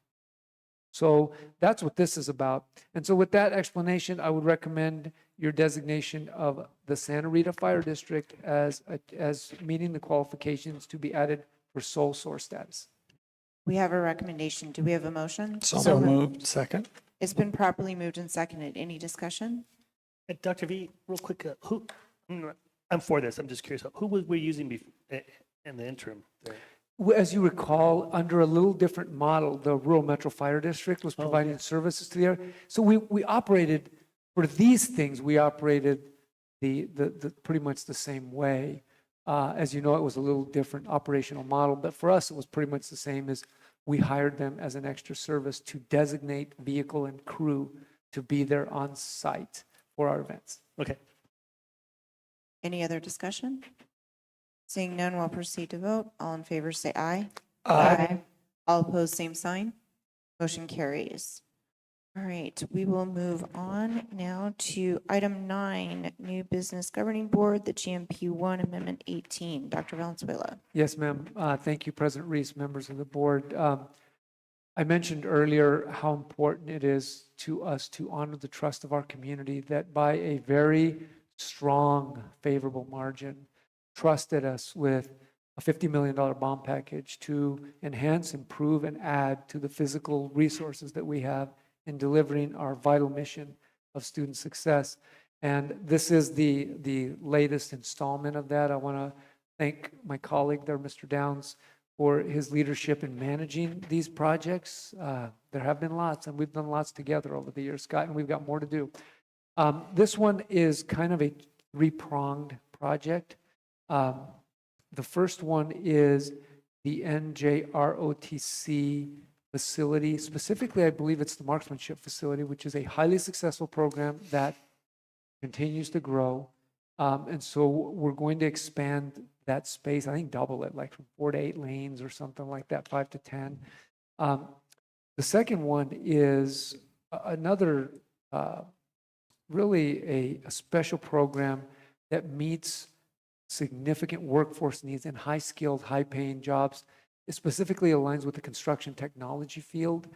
So that's what this is about. And so with that explanation, I would recommend your designation of the Sahuarita Fire District as meeting the qualifications to be added for sole source status. We have a recommendation. Do we have a motion? So moved. Second. It's been properly moved and seconded. Any discussion? Dr. V, real quick, I'm for this. I'm just curious. Who were we using in the interim there? As you recall, under a little different model, the Rural Metro Fire District was providing services to the area. So we operated, for these things, we operated the pretty much the same way. As you know, it was a little different operational model, but for us, it was pretty much the same as we hired them as an extra service to designate vehicle and crew to be there on site for our events. Okay. Any other discussion? Seeing none, we'll proceed to vote. All in favor, say aye. Aye. All opposed, same sign. Motion carries. All right, we will move on now to item 9, New Business Governing Board, the GMP1 Amendment 18. Dr. Valenzuela. Yes, ma'am. Thank you, President Reese, members of the board. I mentioned earlier how important it is to us to honor the trust of our community that by a very strong, favorable margin, trusted us with a $50 million bond package to enhance, improve, and add to the physical resources that we have in delivering our vital mission of student success. And this is the latest installment of that. I want to thank my colleague there, Mr. Downs, for his leadership in managing these projects. There have been lots, and we've done lots together over the years, Scott, and we've got more to do. This one is kind of a three-pronged project. The first one is the NJROTC facility. Specifically, I believe it's the marksmanship facility, which is a highly successful program that continues to grow. And so we're going to expand that space, I think double it, like from 4 to 8 lanes or something like that, 5 to 10. The second one is another really a special program that meets significant workforce needs in high-skilled, high-paying jobs. It specifically aligns with the construction technology field.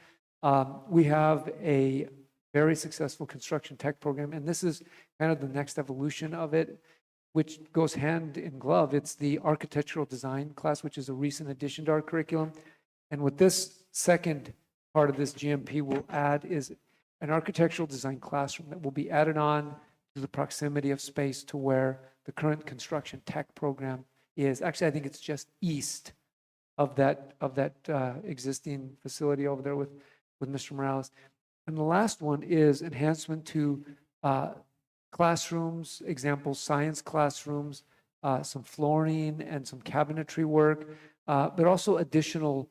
We have a very successful construction tech program, and this is kind of the next evolution of it, which goes hand in glove. It's the architectural design class, which is a recent addition to our curriculum. And what this second part of this GMP will add is an architectural design classroom that will be added on to the proximity of space to where the current construction tech program is. Actually, I think it's just east of that existing facility over there with Mr. Morales. And the last one is enhancement to classrooms, example, science classrooms, some flooring and some cabinetry work, but also additional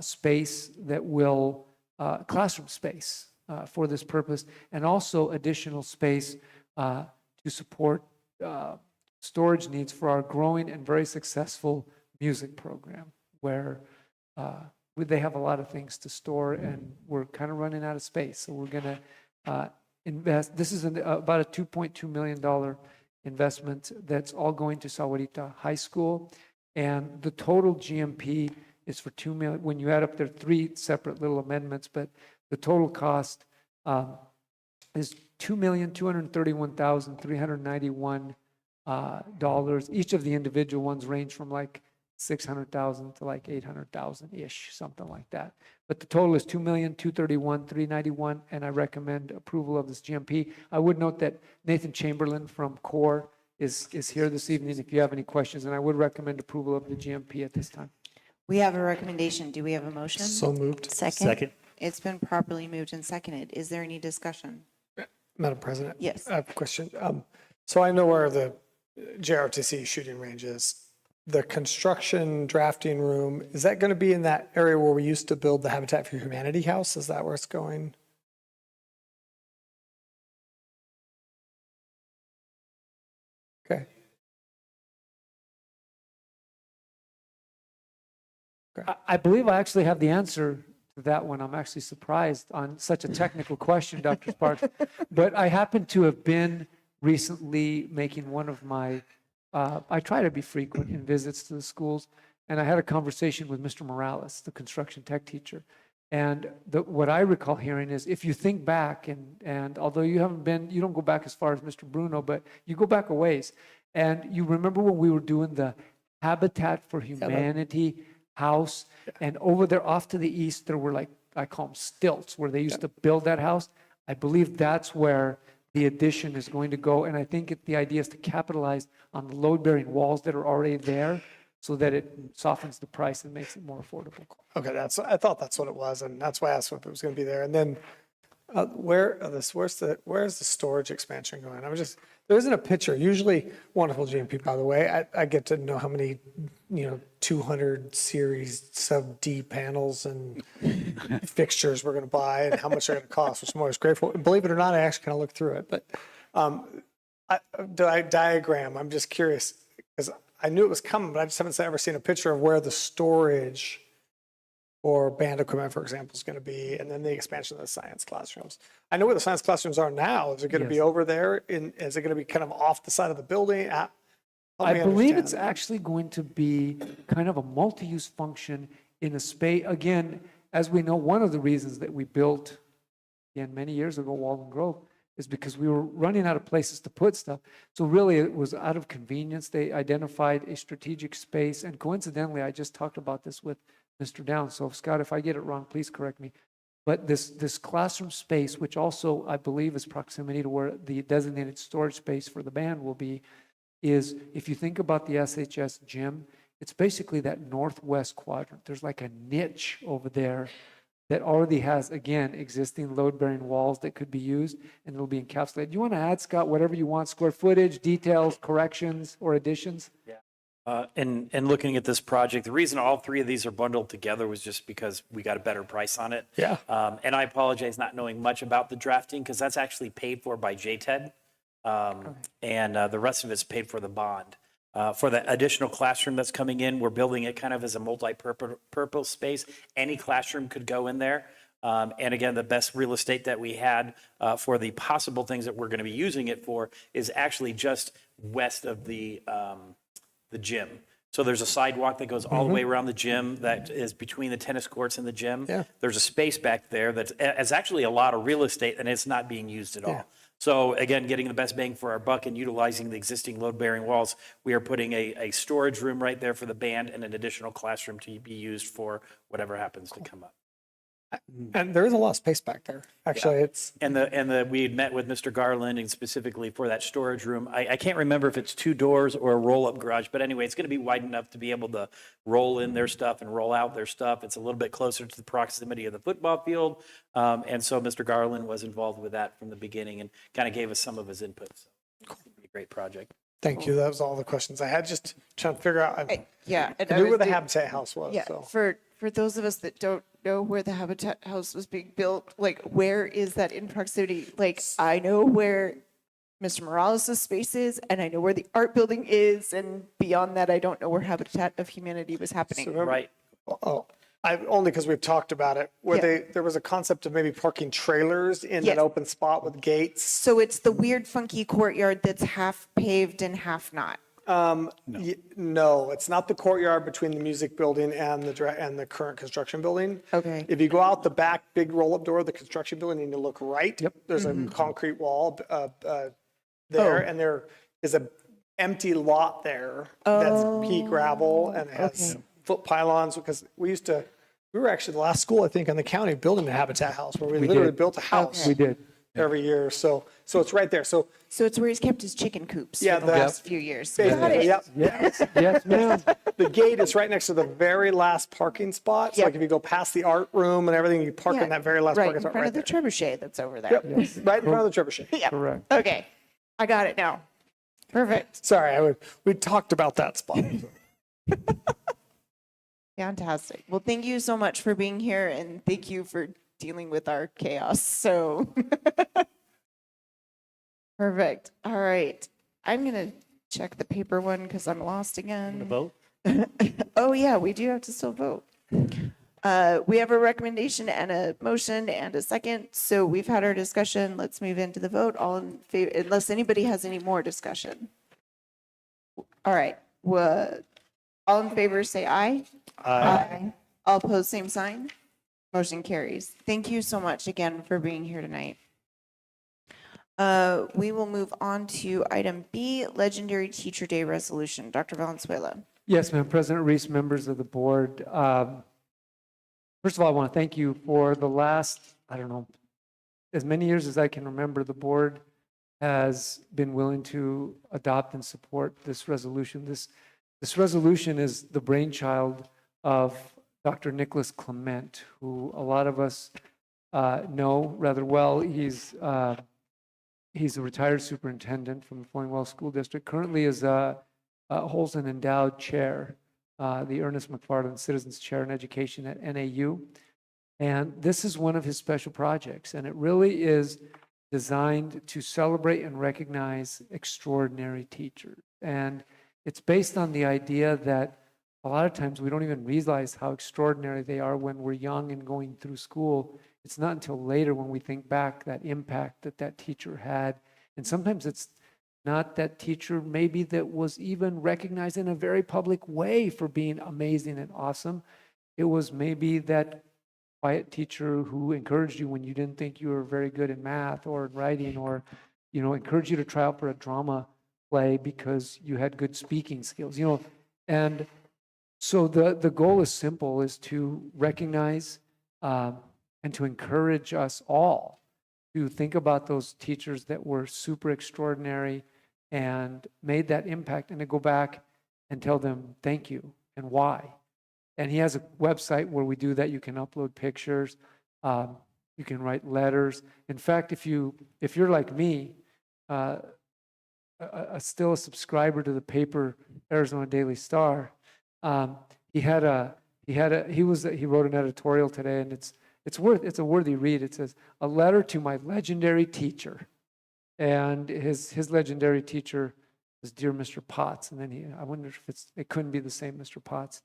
space that will, classroom space for this purpose, and also additional space to support storage needs for our growing and very successful music program, where they have a lot of things to store and we're kind of running out of space. So we're going to invest. This is about a $2.2 million investment that's all going to Sahuarita High School. And the total GMP is for $2 million. When you add up, there are 3 separate little amendments, but the total cost is $2,231,391. Each of the individual ones range from like 600,000 to like 800,000-ish, something like that. But the total is $2,231,391, and I recommend approval of this GMP. I would note that Nathan Chamberlain from CORE is here this evening if you have any questions, and I would recommend approval of the GMP at this time. We have a recommendation. Do we have a motion? So moved. Second. It's been properly moved and seconded. Is there any discussion? Madam President? Yes. I have a question. So I know where the JROTC shooting range is. The construction drafting room, is that going to be in that area where we used to build the Habitat for Humanity house? Is that where it's going? Okay. I believe I actually have the answer to that one. I'm actually surprised on such a technical question, Dr. Sparks. But I happen to have been recently making one of my, I try to be frequent in visits to the schools, and I had a conversation with Mr. Morales, the construction tech teacher. And what I recall hearing is, if you think back, and although you don't go back as far as Mr. Bruno, but you go back a ways, and you remember when we were doing the Habitat for Humanity house, and over there off to the east, there were like, I call them stilts, where they used to build that house. I believe that's where the addition is going to go. And I think the idea is to capitalize on the load-bearing walls that are already there so that it softens the price and makes it more affordable. Okay, I thought that's what it was, and that's why I asked if it was going to be there. And then where's the storage expansion going? There isn't a picture. Usually, wonderful GMP, by the way. I get to know how many 200 series sub D panels and fixtures we're going to buy and how much they're going to cost, which I'm always grateful. Believe it or not, I actually kind of looked through it. But diagram, I'm just curious because I knew it was coming, but I just haven't ever seen a picture of where the storage or band equipment, for example, is going to be, and then the expansion of the science classrooms. I know where the science classrooms are now. Is it going to be over there? Is it going to be kind of off the side of the building? I believe it's actually going to be kind of a multi-use function in a space. Again, as we know, one of the reasons that we built, again, many years ago, Walden Grove, is because we were running out of places to put stuff. So really, it was out of convenience. They identified a strategic space, and coincidentally, I just talked about this with Mr. Downs. So Scott, if I get it wrong, please correct me. But this classroom space, which also I believe is proximity to where the designated storage space for the band will be, is if you think about the SHS gym, it's basically that northwest quadrant. There's like a niche over there that already has, again, existing load-bearing walls that could be used, and it'll be encapsulated. Do you want to add, Scott, whatever you want, square footage, details, corrections, or additions? Yeah. And looking at this project, the reason all 3 of these are bundled together was just because we got a better price on it. Yeah. And I apologize not knowing much about the drafting because that's actually paid for by JTED. And the rest of it's paid for the bond. For the additional classroom that's coming in, we're building it kind of as a multi-purpose space. Any classroom could go in there. And again, the best real estate that we had for the possible things that we're going to be using it for is actually just west of the gym. So there's a sidewalk that goes all the way around the gym that is between the tennis courts and the gym. Yeah. There's a space back there that's actually a lot of real estate and it's not being used at all. So again, getting the best bang for our buck and utilizing the existing load-bearing walls, we are putting a storage room right there for the band and an additional classroom to be used for whatever happens to come up. And there is a lot of space back there. Actually, it's, We had met with Mr. Garland and specifically for that storage room. I can't remember if it's 2 doors or a roll-up garage, but anyway, it's going to be wide enough to be able to roll in their stuff and roll out their stuff. It's a little bit closer to the proximity of the football field. And so Mr. Garland was involved with that from the beginning and kind of gave us some of his input. So it's gonna be a great project. thank you. That was all the questions I had. Just trying to figure out, Yeah. and I I knew was where the doing- Habitat House was, Yeah, so. for those of us that don't know where the Habitat House was being built, like, where is that in proximity? Like, I know where Mr. Morales' space is, and I know where the art building is, and beyond that, I don't know where Habitat of Humanity was happening. Right. Oh, only because we've talked about it, where Yeah. there was a concept of maybe parking trailers in Yes. an open spot with gates. So it's the weird funky courtyard that's half paved and half not. No, it's not the courtyard between the music building and the current construction building. Okay. If you go out the back, big roll-up door of the construction building, and you look right, there's Mm-hmm. a concrete wall there, Oh. and there is a empty lot there that's pea gravel and it has Okay. foot pylons, because we were actually the last school, I think, in the county building a Habitat House, where we We literally did. built a house We did. every year. So it's right there. So So it's where he's kept his chicken coops Yeah, for the the- last few years. basically, yep. Yes, yes, ma'am. The gate is right next to the very last parking spot. So Yep. like if you go past the art room and everything, you park Yeah, in that very last right parking in spot front right of the there. trebuchet that's over there. Yep, right in front of the trebuchet. Yep. Correct. Okay, I got it now. Perfect. Sorry, we talked about that spot. Fantastic. Well, thank you so much for being here, and thank you for dealing with our chaos. So, perfect. All right. I'm going to check the paper one because I'm lost again. Vote? Oh, yeah, we do have to still vote. We have a recommendation and a motion and a second. So we've had our discussion. Let's move into the vote. All in favor, unless anybody has any more discussion. All right. All in favor, say aye. Aye. All opposed, same sign. Motion carries. Thank you so much again for being here tonight. We will move on to item B, Legendary Teacher Day Resolution. Dr. Valenzuela. Yes, ma'am. President Reese, members of the board. First of all, I want to thank you for the last, I don't know, as many years as I can remember, the board has been willing to adopt and support this resolution. This resolution is the brainchild of Dr. Nicholas Clement, who a lot of us know rather well. He's a retired superintendent from the Floydwell School District. Currently holds an endowed chair, the Ernest McFarland Citizens Chair in Education at NAU. And this is one of his special projects, and it really is designed to celebrate and recognize extraordinary teachers. And it's based on the idea that a lot of times we don't even realize how extraordinary they are when we're young and going through school. It's not until later when we think back that impact that teacher had. And sometimes it's not that teacher maybe that was even recognized in a very public way for being amazing and awesome. It was maybe that quiet teacher who encouraged you when you didn't think you were very good in math or in writing, or encouraged you to try out for a drama play because you had good speaking skills. And so the goal is simple, is to recognize and to encourage us all to think about those teachers that were super extraordinary and made that impact, and to go back and tell them thank you and why. And he has a website where we do that. You can upload pictures, you can write letters. In fact, if you're like me, still a subscriber to the paper Arizona Daily Star, he wrote an editorial today, and it's a worthy read. It says, "A letter to my legendary teacher," and his legendary teacher is dear Mr. Potts. And then I wonder if it couldn't be the same Mr. Potts.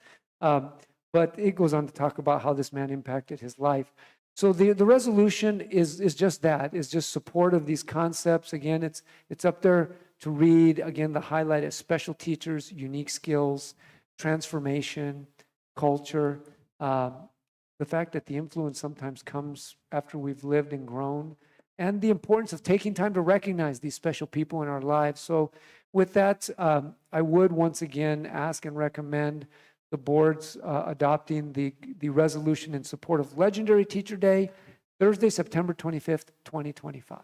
But it goes on to talk about how this man impacted his life. So the resolution is just that, is just support of these concepts. Again, it's up there to read. Again, the highlight is special teachers, unique skills, transformation, culture, the fact that the influence sometimes comes after we've lived and grown, and the importance of taking time to recognize these special people in our lives. So with that, I would once again ask and recommend the board's adopting the resolution in support of Legendary Teacher Day, Thursday, September 25th, 2025.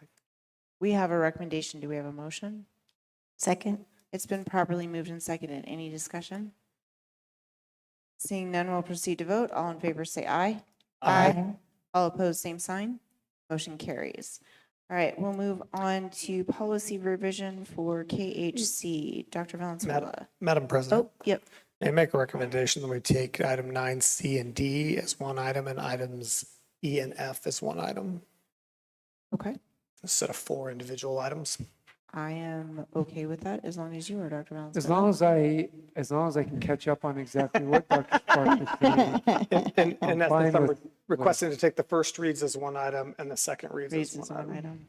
We have a recommendation. Do we have a motion? Second? It's been properly moved and seconded. Any discussion? Seeing none, we'll proceed to vote. All in favor, say aye. Aye. All opposed, same sign. Motion carries. All right, we'll move on to policy revision for KHC. Dr. Valenzuela. Madam President, Oh, yep. I make a recommendation that we take item 9C and D as one item and items E and F as one item Okay. instead of 4 individual items. I am okay with that as long as you are, Dr. Valenzuela. As long as I can catch up on exactly what Dr. Sparks is saying. And I'm that's fine I'm with- requesting to take the first reads as one item and the second reads as Raises one one item. item.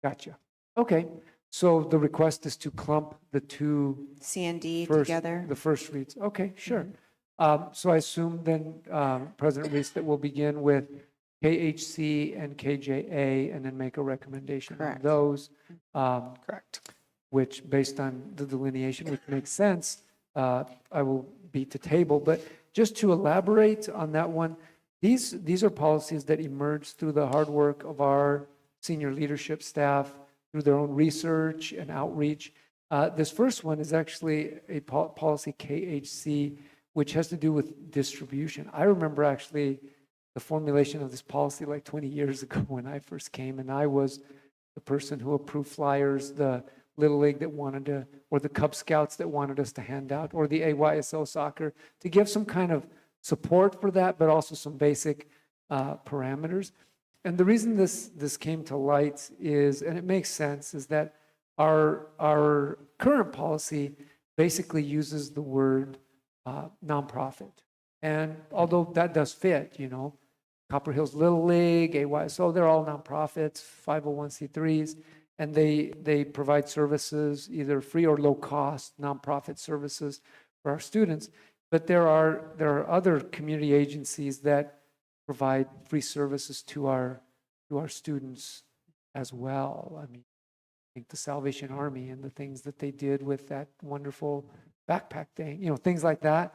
Gotcha. Okay, so the request is to clump the two C and D first, together. the first reads. Okay, sure. So I assume then, President Reese, that we'll begin with KHC and KJA and then make a recommendation on Correct. those. Correct. Which, based on the delineation, which makes sense, I will beat the table. But just to elaborate on that one, these are policies that emerge through the hard work of our senior leadership staff, through their own research and outreach. This first one is actually a policy KHC, which has to do with distribution. I remember actually the formulation of this policy like 20 years ago when I first came, and I was the person who approved flyers, the Little League that wanted to, or the Cub Scouts that wanted us to hand out, or the AYSO soccer, to give some kind of support for that, but also some basic parameters. And the reason this came to light is, and it makes sense, is that our current policy basically uses the word nonprofit. And although that does fit, you know, Copper Hills Little League, AYSO, they're all nonprofits, 501c3s, and they provide services, either free or low cost nonprofit services for our students. But there are other community agencies that provide free services to our students as well. I mean, I think the Salvation Army and the things that they did with that wonderful backpack thing, you know, things like that.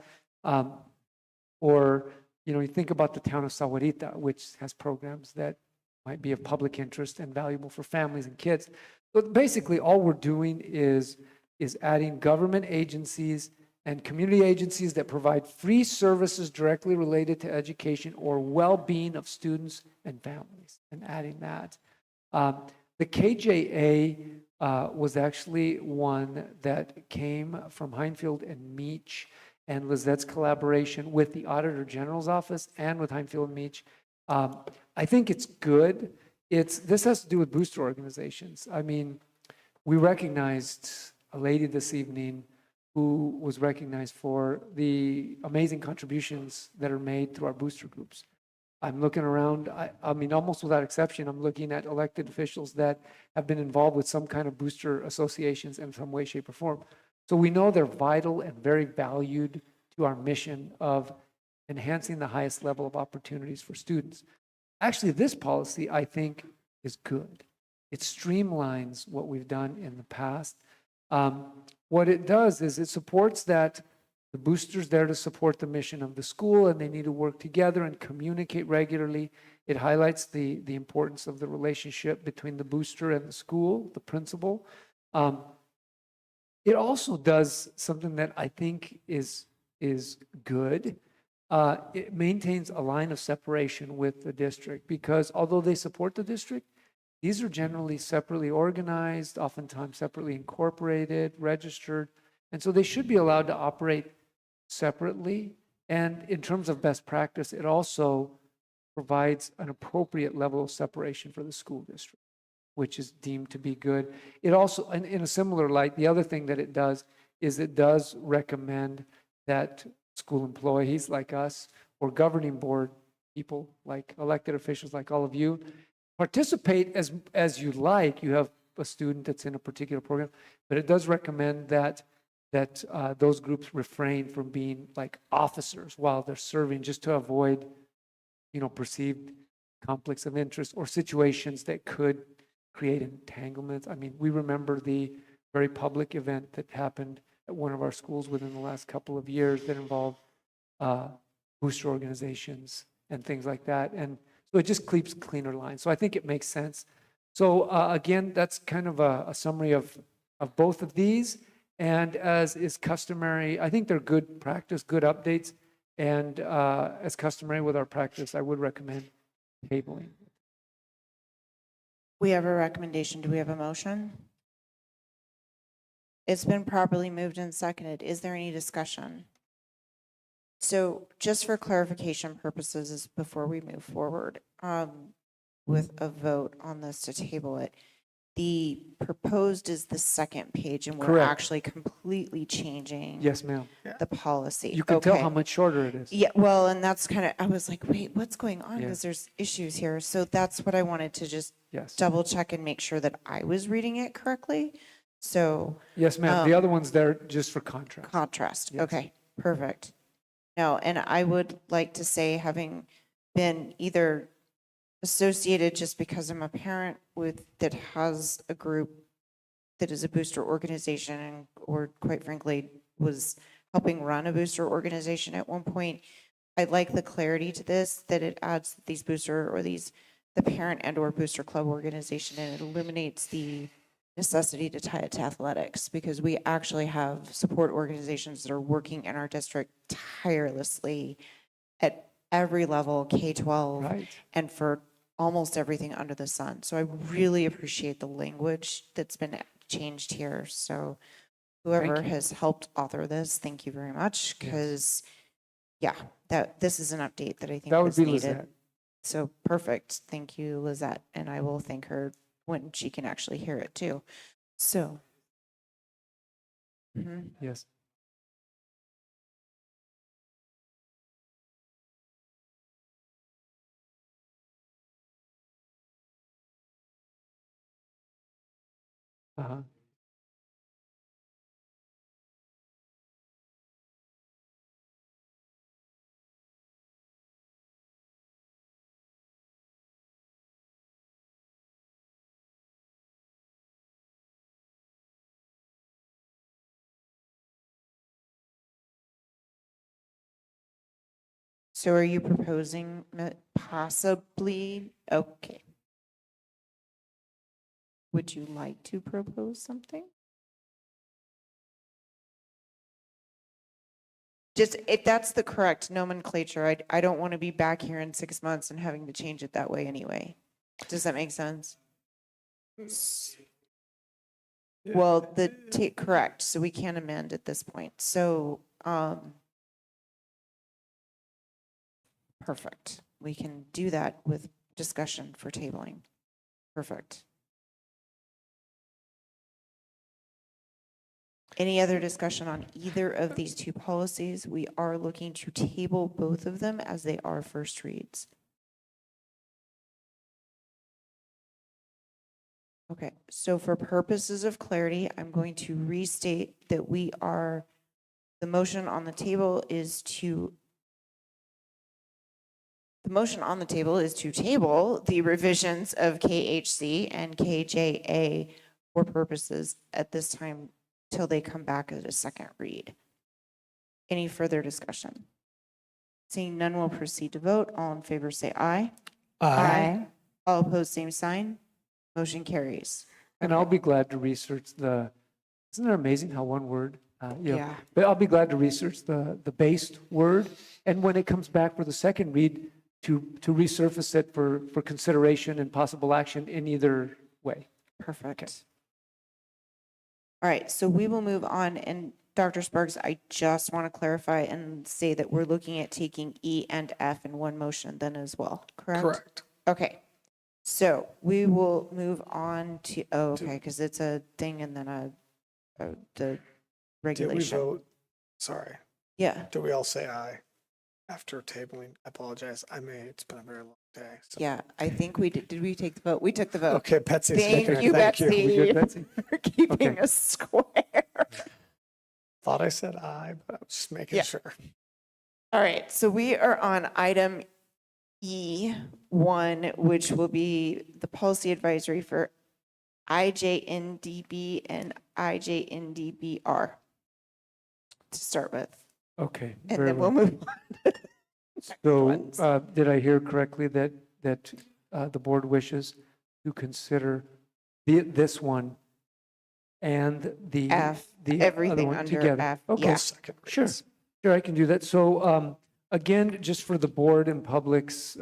Or, you know, you think about the town of Sahuarita, which has programs that might be of public interest and valuable for families and kids. But basically, all we're doing is adding government agencies and community agencies that provide free services directly related to education or well-being of students and families, and adding that. The KJA was actually one that came from Heinfield and Meach and Lizette's collaboration with the Auditor General's office and with Heinfield and Meach. I think it's good. This has to do with booster organizations. I mean, we recognized a lady this evening who was recognized for the amazing contributions that are made through our booster groups. I'm looking around, I mean, almost without exception, I'm looking at elected officials that have been involved with some kind of booster associations in some way, shape, or form. So we know they're vital and very valued to our mission of enhancing the highest level of opportunities for students. Actually, this policy, I think, is good. It streamlines what we've done in the past. What it does is it supports that the booster's there to support the mission of the school, and they need to work together and communicate regularly. It highlights the importance of the relationship between the booster and the school, the principal. It also does something that I think is good. It maintains a line of separation with the district, because although they support the district, these are generally separately organized, oftentimes separately incorporated, registered, and so they should be allowed to operate separately. And in terms of best practice, it also provides an appropriate level of separation for the school district, which is deemed to be good. It also, in a similar light, the other thing that it does is it does recommend that school employees like us, or governing board people like elected officials like all of you, participate as you like. You have a student that's in a particular program, but it does recommend that those groups refrain from being like officers while they're serving, just to avoid, you know, perceived conflicts of interest or situations that could create entanglements. I mean, we remember the very public event that happened at one of our schools within the last couple of years that involved booster organizations and things like that. And so it just keeps cleaner lines. So I think it makes sense. So again, that's kind of a summary of both of these. And as is customary, I think they're good practice, good updates. And as customary with our practice, I would recommend tabling. We have a recommendation. Do we have a motion? It's been properly moved and seconded. Is there any discussion? So just for clarification purposes, is before we move forward with a vote on this to table it, the proposed is the second page, and we're Correct. actually completely changing Yes, ma'am. the policy. You can tell Okay. how much shorter it is. Yeah, well, and that's kind of, I was like, wait, what's going on? Yeah. Because there's issues here. So that's what I wanted to just Yes. double check and make sure that I was reading it correctly. So Yes, ma'am. The other one's there just for contrast. contrast. Yes. Okay, perfect. No, and I would like to say, having been either associated just because I'm a parent with that has a group that is a booster organization, and or quite frankly was helping run a booster organization at one point, I like the clarity to this, that it adds these booster or the parent and or booster club organization, and it eliminates the necessity to tie it to athletics, because we actually have support organizations that are working in our district tirelessly at every level, K-12, Right. and for almost everything under the sun. So I really appreciate the language that's been changed here. So whoever Thank you. has helped author this, thank you very much, because yeah, this is an update that I think That would was be needed. Lizette. So perfect. Thank you, Lizette. And I will thank her when she can actually hear it too. So. Mhm. Yes. Uh-huh. So are you proposing possibly, okay. Would you like to propose something? Just, if that's the correct nomenclature, I don't want to be back here in 6 months and having to change it that way anyway. Does that make sense? Well, correct, so we can't amend at this point. So, perfect. We can do that with discussion for tabling. Perfect. Any other discussion on either of these two policies? We are looking to table both of them as they are first reads. Okay, so for purposes of clarity, I'm going to restate that the motion on the table is to table the revisions of KHC and KJA for purposes at this time till they come back at a second read. Any further discussion? Seeing none, we'll proceed to vote. All in favor say aye. Aye. All opposed, same sign. Motion carries. And I'll be glad to research isn't it amazing how one word, Yeah. but I'll be glad to research the based word. And when it comes back for the second read, to resurface it for consideration and possible action in either way. Perfect. All right, so we will move on. And Dr. Sparks, I just want to clarify and say that we're looking at taking E and F in one motion then as well, correct? Correct. Okay, so we will move on to, okay, because it's a thing and then the Did we regulation. vote? Sorry. Yeah, Do we all say aye after tabling? I apologize. It's been a very long day. So. yeah, I think we did we take the vote? We took the vote. Okay, Betsy's Thank taking it. you, Thank you. Betsy. We good, Betsy? For keeping Okay. us square. Thought I said aye, but I was just making Yeah. sure. All right, so we are on item E1, which will be the policy advisory for IJNDB and IJNDBR to start with. Okay. and very then we'll well. move on. So, ones. did I hear correctly that the board wishes to consider this one and the F, the other everything one under together? F, Okay, yeah. Second sure, reads. sure, I can do that. So, again, just for the board and public's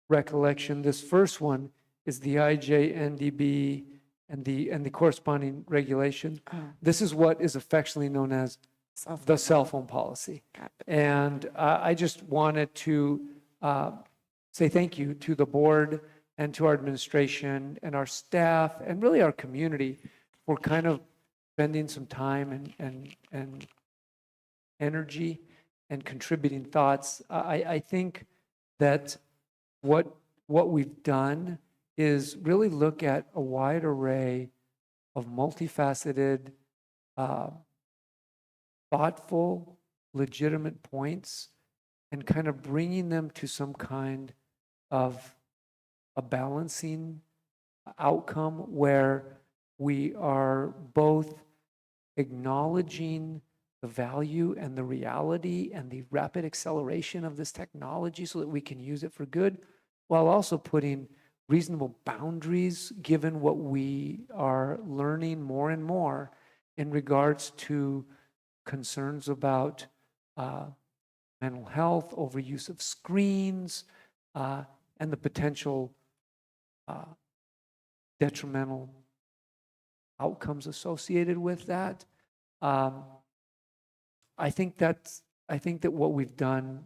recollection, this first one is the IJNDB and the corresponding regulation. Oh, This is what is affectionately known as self- the cell phone policy. got it. And I just wanted to say thank you to the board and to our administration and our staff and really our community for kind of spending some time and energy and contributing thoughts. I think that what we've done is really look at a wide array of multifaceted, thoughtful, legitimate points and kind of bringing them to some kind of a balancing outcome where we are both acknowledging the value and the reality and the rapid acceleration of this technology so that we can use it for good, while also putting reasonable boundaries given what we are learning more and more in regards to concerns about mental health, overuse of screens, and the potential detrimental outcomes associated with that. I think that what we've done,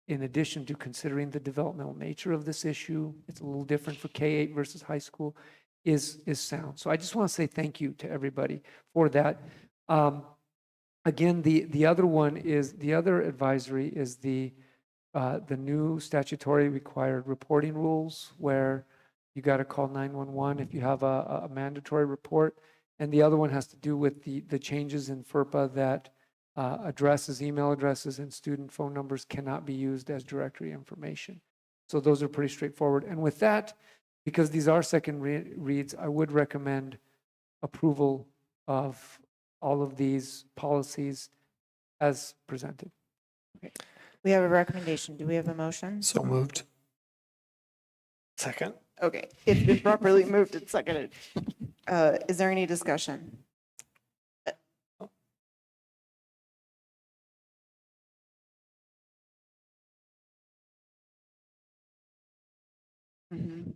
in addition to considering the developmental nature of this issue, it's a little different for K-8 versus high school, is sound. So I just want to say thank you to everybody for that. Again, the other one is, the other advisory is the new statutory required reporting rules where you got to call 911 if you have a mandatory report. And the other one has to do with the changes in FERPA that addresses, email addresses, and student phone numbers cannot be used as directory information. So those are pretty straightforward. And with that, because these are second reads, I would recommend approval of all of these policies as presented. We have a recommendation. Do we have a motion? So moved. Second. Okay, it's been properly moved and seconded. Is there any discussion? Mhm.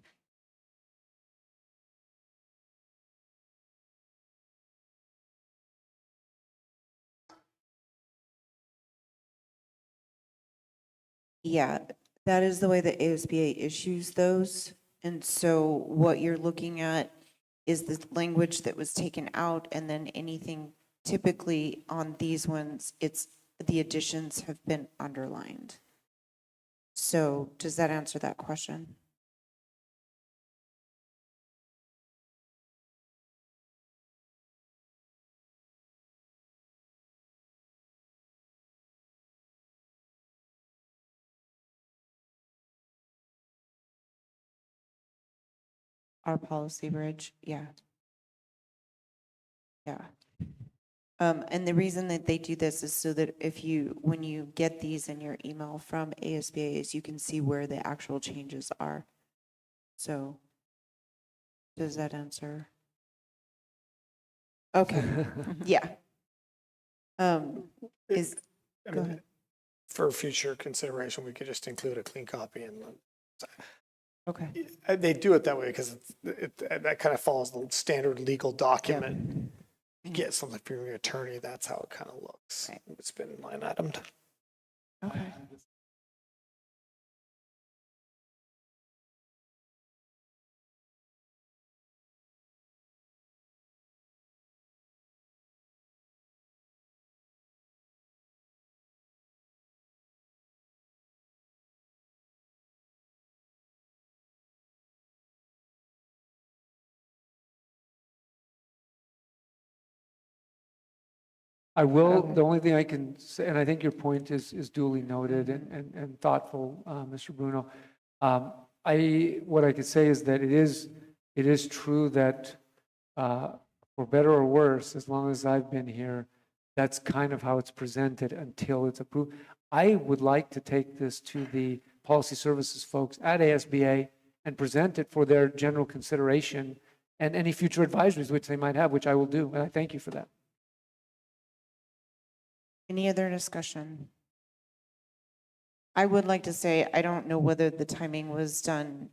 Yeah, that is the way the ASBA issues those. And so what you're looking at is the language that was taken out, and then anything typically on these ones, it's, the additions have been underlined. So does that answer that question? Our policy bridge, yeah. Yeah. And the reason that they do this is so that when you get these in your email from ASBA, you can see where the actual changes are. So, does that answer? Okay, yeah. Is, I go mean, ahead. for future consideration, we could just include a clean copy and Okay. they do it that way because that kind of follows the standard legal document. You get something from your attorney, that's how it kind of looks. Right. It's been line itemed. Okay. I will, the only thing I can say, and I think your point is duly noted and thoughtful, Mr. Bruno. What I could say is that it is true that, for better or worse, as long as I've been here, That's kind of how it's presented until it's approved. I would like to take this to the policy services folks at ASBA and present it for their general consideration and any future advisories which they might have, which I will do. And I thank you for that. Any other discussion? I would like to say, I don't know whether the timing was done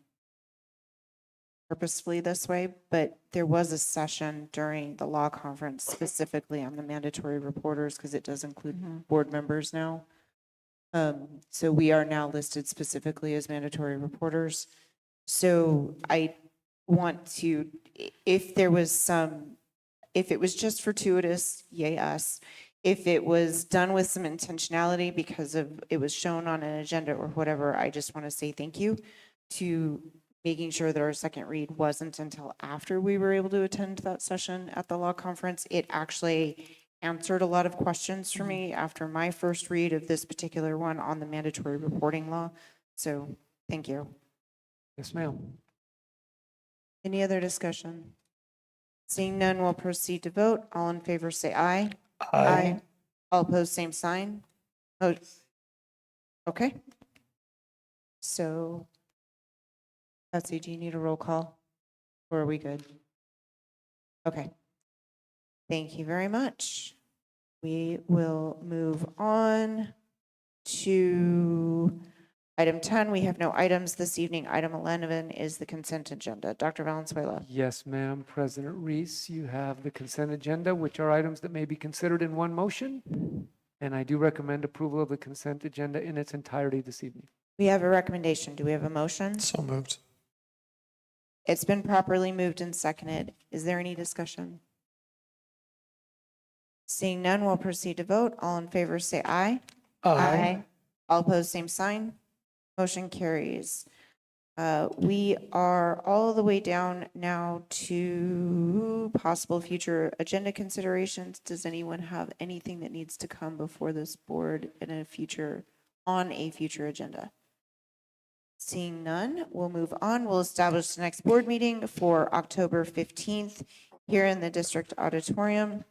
purposefully this way, but there was a session during the law conference specifically on the mandatory reporters because it does include board members now. So we are now listed specifically as mandatory reporters. So I want to, if there was some, if it was just fortuitous, yay us. If it was done with some intentionality because of it was shown on an agenda or whatever, I just want to say thank you to making sure that our second read wasn't until after we were able to attend that session at the law conference. It actually answered a lot of questions for me after my first read of this particular one on the mandatory reporting law. So thank you. Yes, ma'am. Any other discussion? Seeing none, we'll proceed to vote. All in favor, say aye. Aye. All opposed, same sign. Oh, okay. So, Betsy, do you need a roll call? Or are we good? Okay. Thank you very much. We will move on to item 10. We have no items this evening. Item 11 is the consent agenda. Dr. Valenzuela. Yes, ma'am. President Reese, you have the consent agenda, which are items that may be considered in one motion. And I do recommend approval of the consent agenda in its entirety this evening. We have a recommendation. Do we have a motion? So moved. It's been properly moved and seconded. Is there any discussion? Seeing none, we'll proceed to vote. All in favor, say aye. Aye. All opposed, same sign. Motion carries. We are all the way down now to possible future agenda considerations. Does anyone have anything that needs to come before this board in a future, on a future agenda? Seeing none, we'll move on. We'll establish the next board meeting for October 15th here in the district auditorium.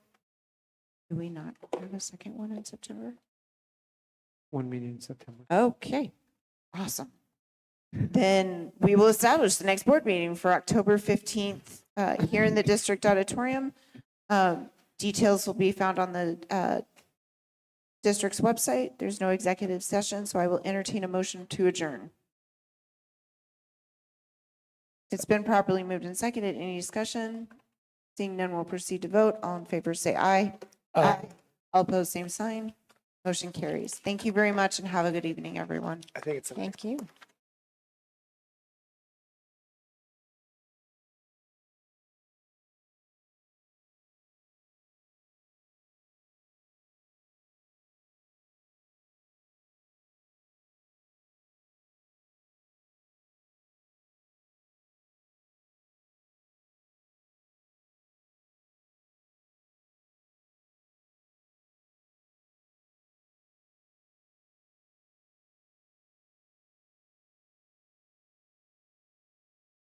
Do we not have a second one in September? One meeting in September. Okay, awesome. Then we will establish the next board meeting for October 15th here in the district auditorium. Details will be found on the district's website. There's no executive session, so I will entertain a motion to adjourn. It's been properly moved and seconded. Any discussion? Seeing none, we'll proceed to vote. All in favor, say aye. Aye. All opposed, same sign. Motion carries. Thank you very much and have a good evening, everyone. I think it's Thank you.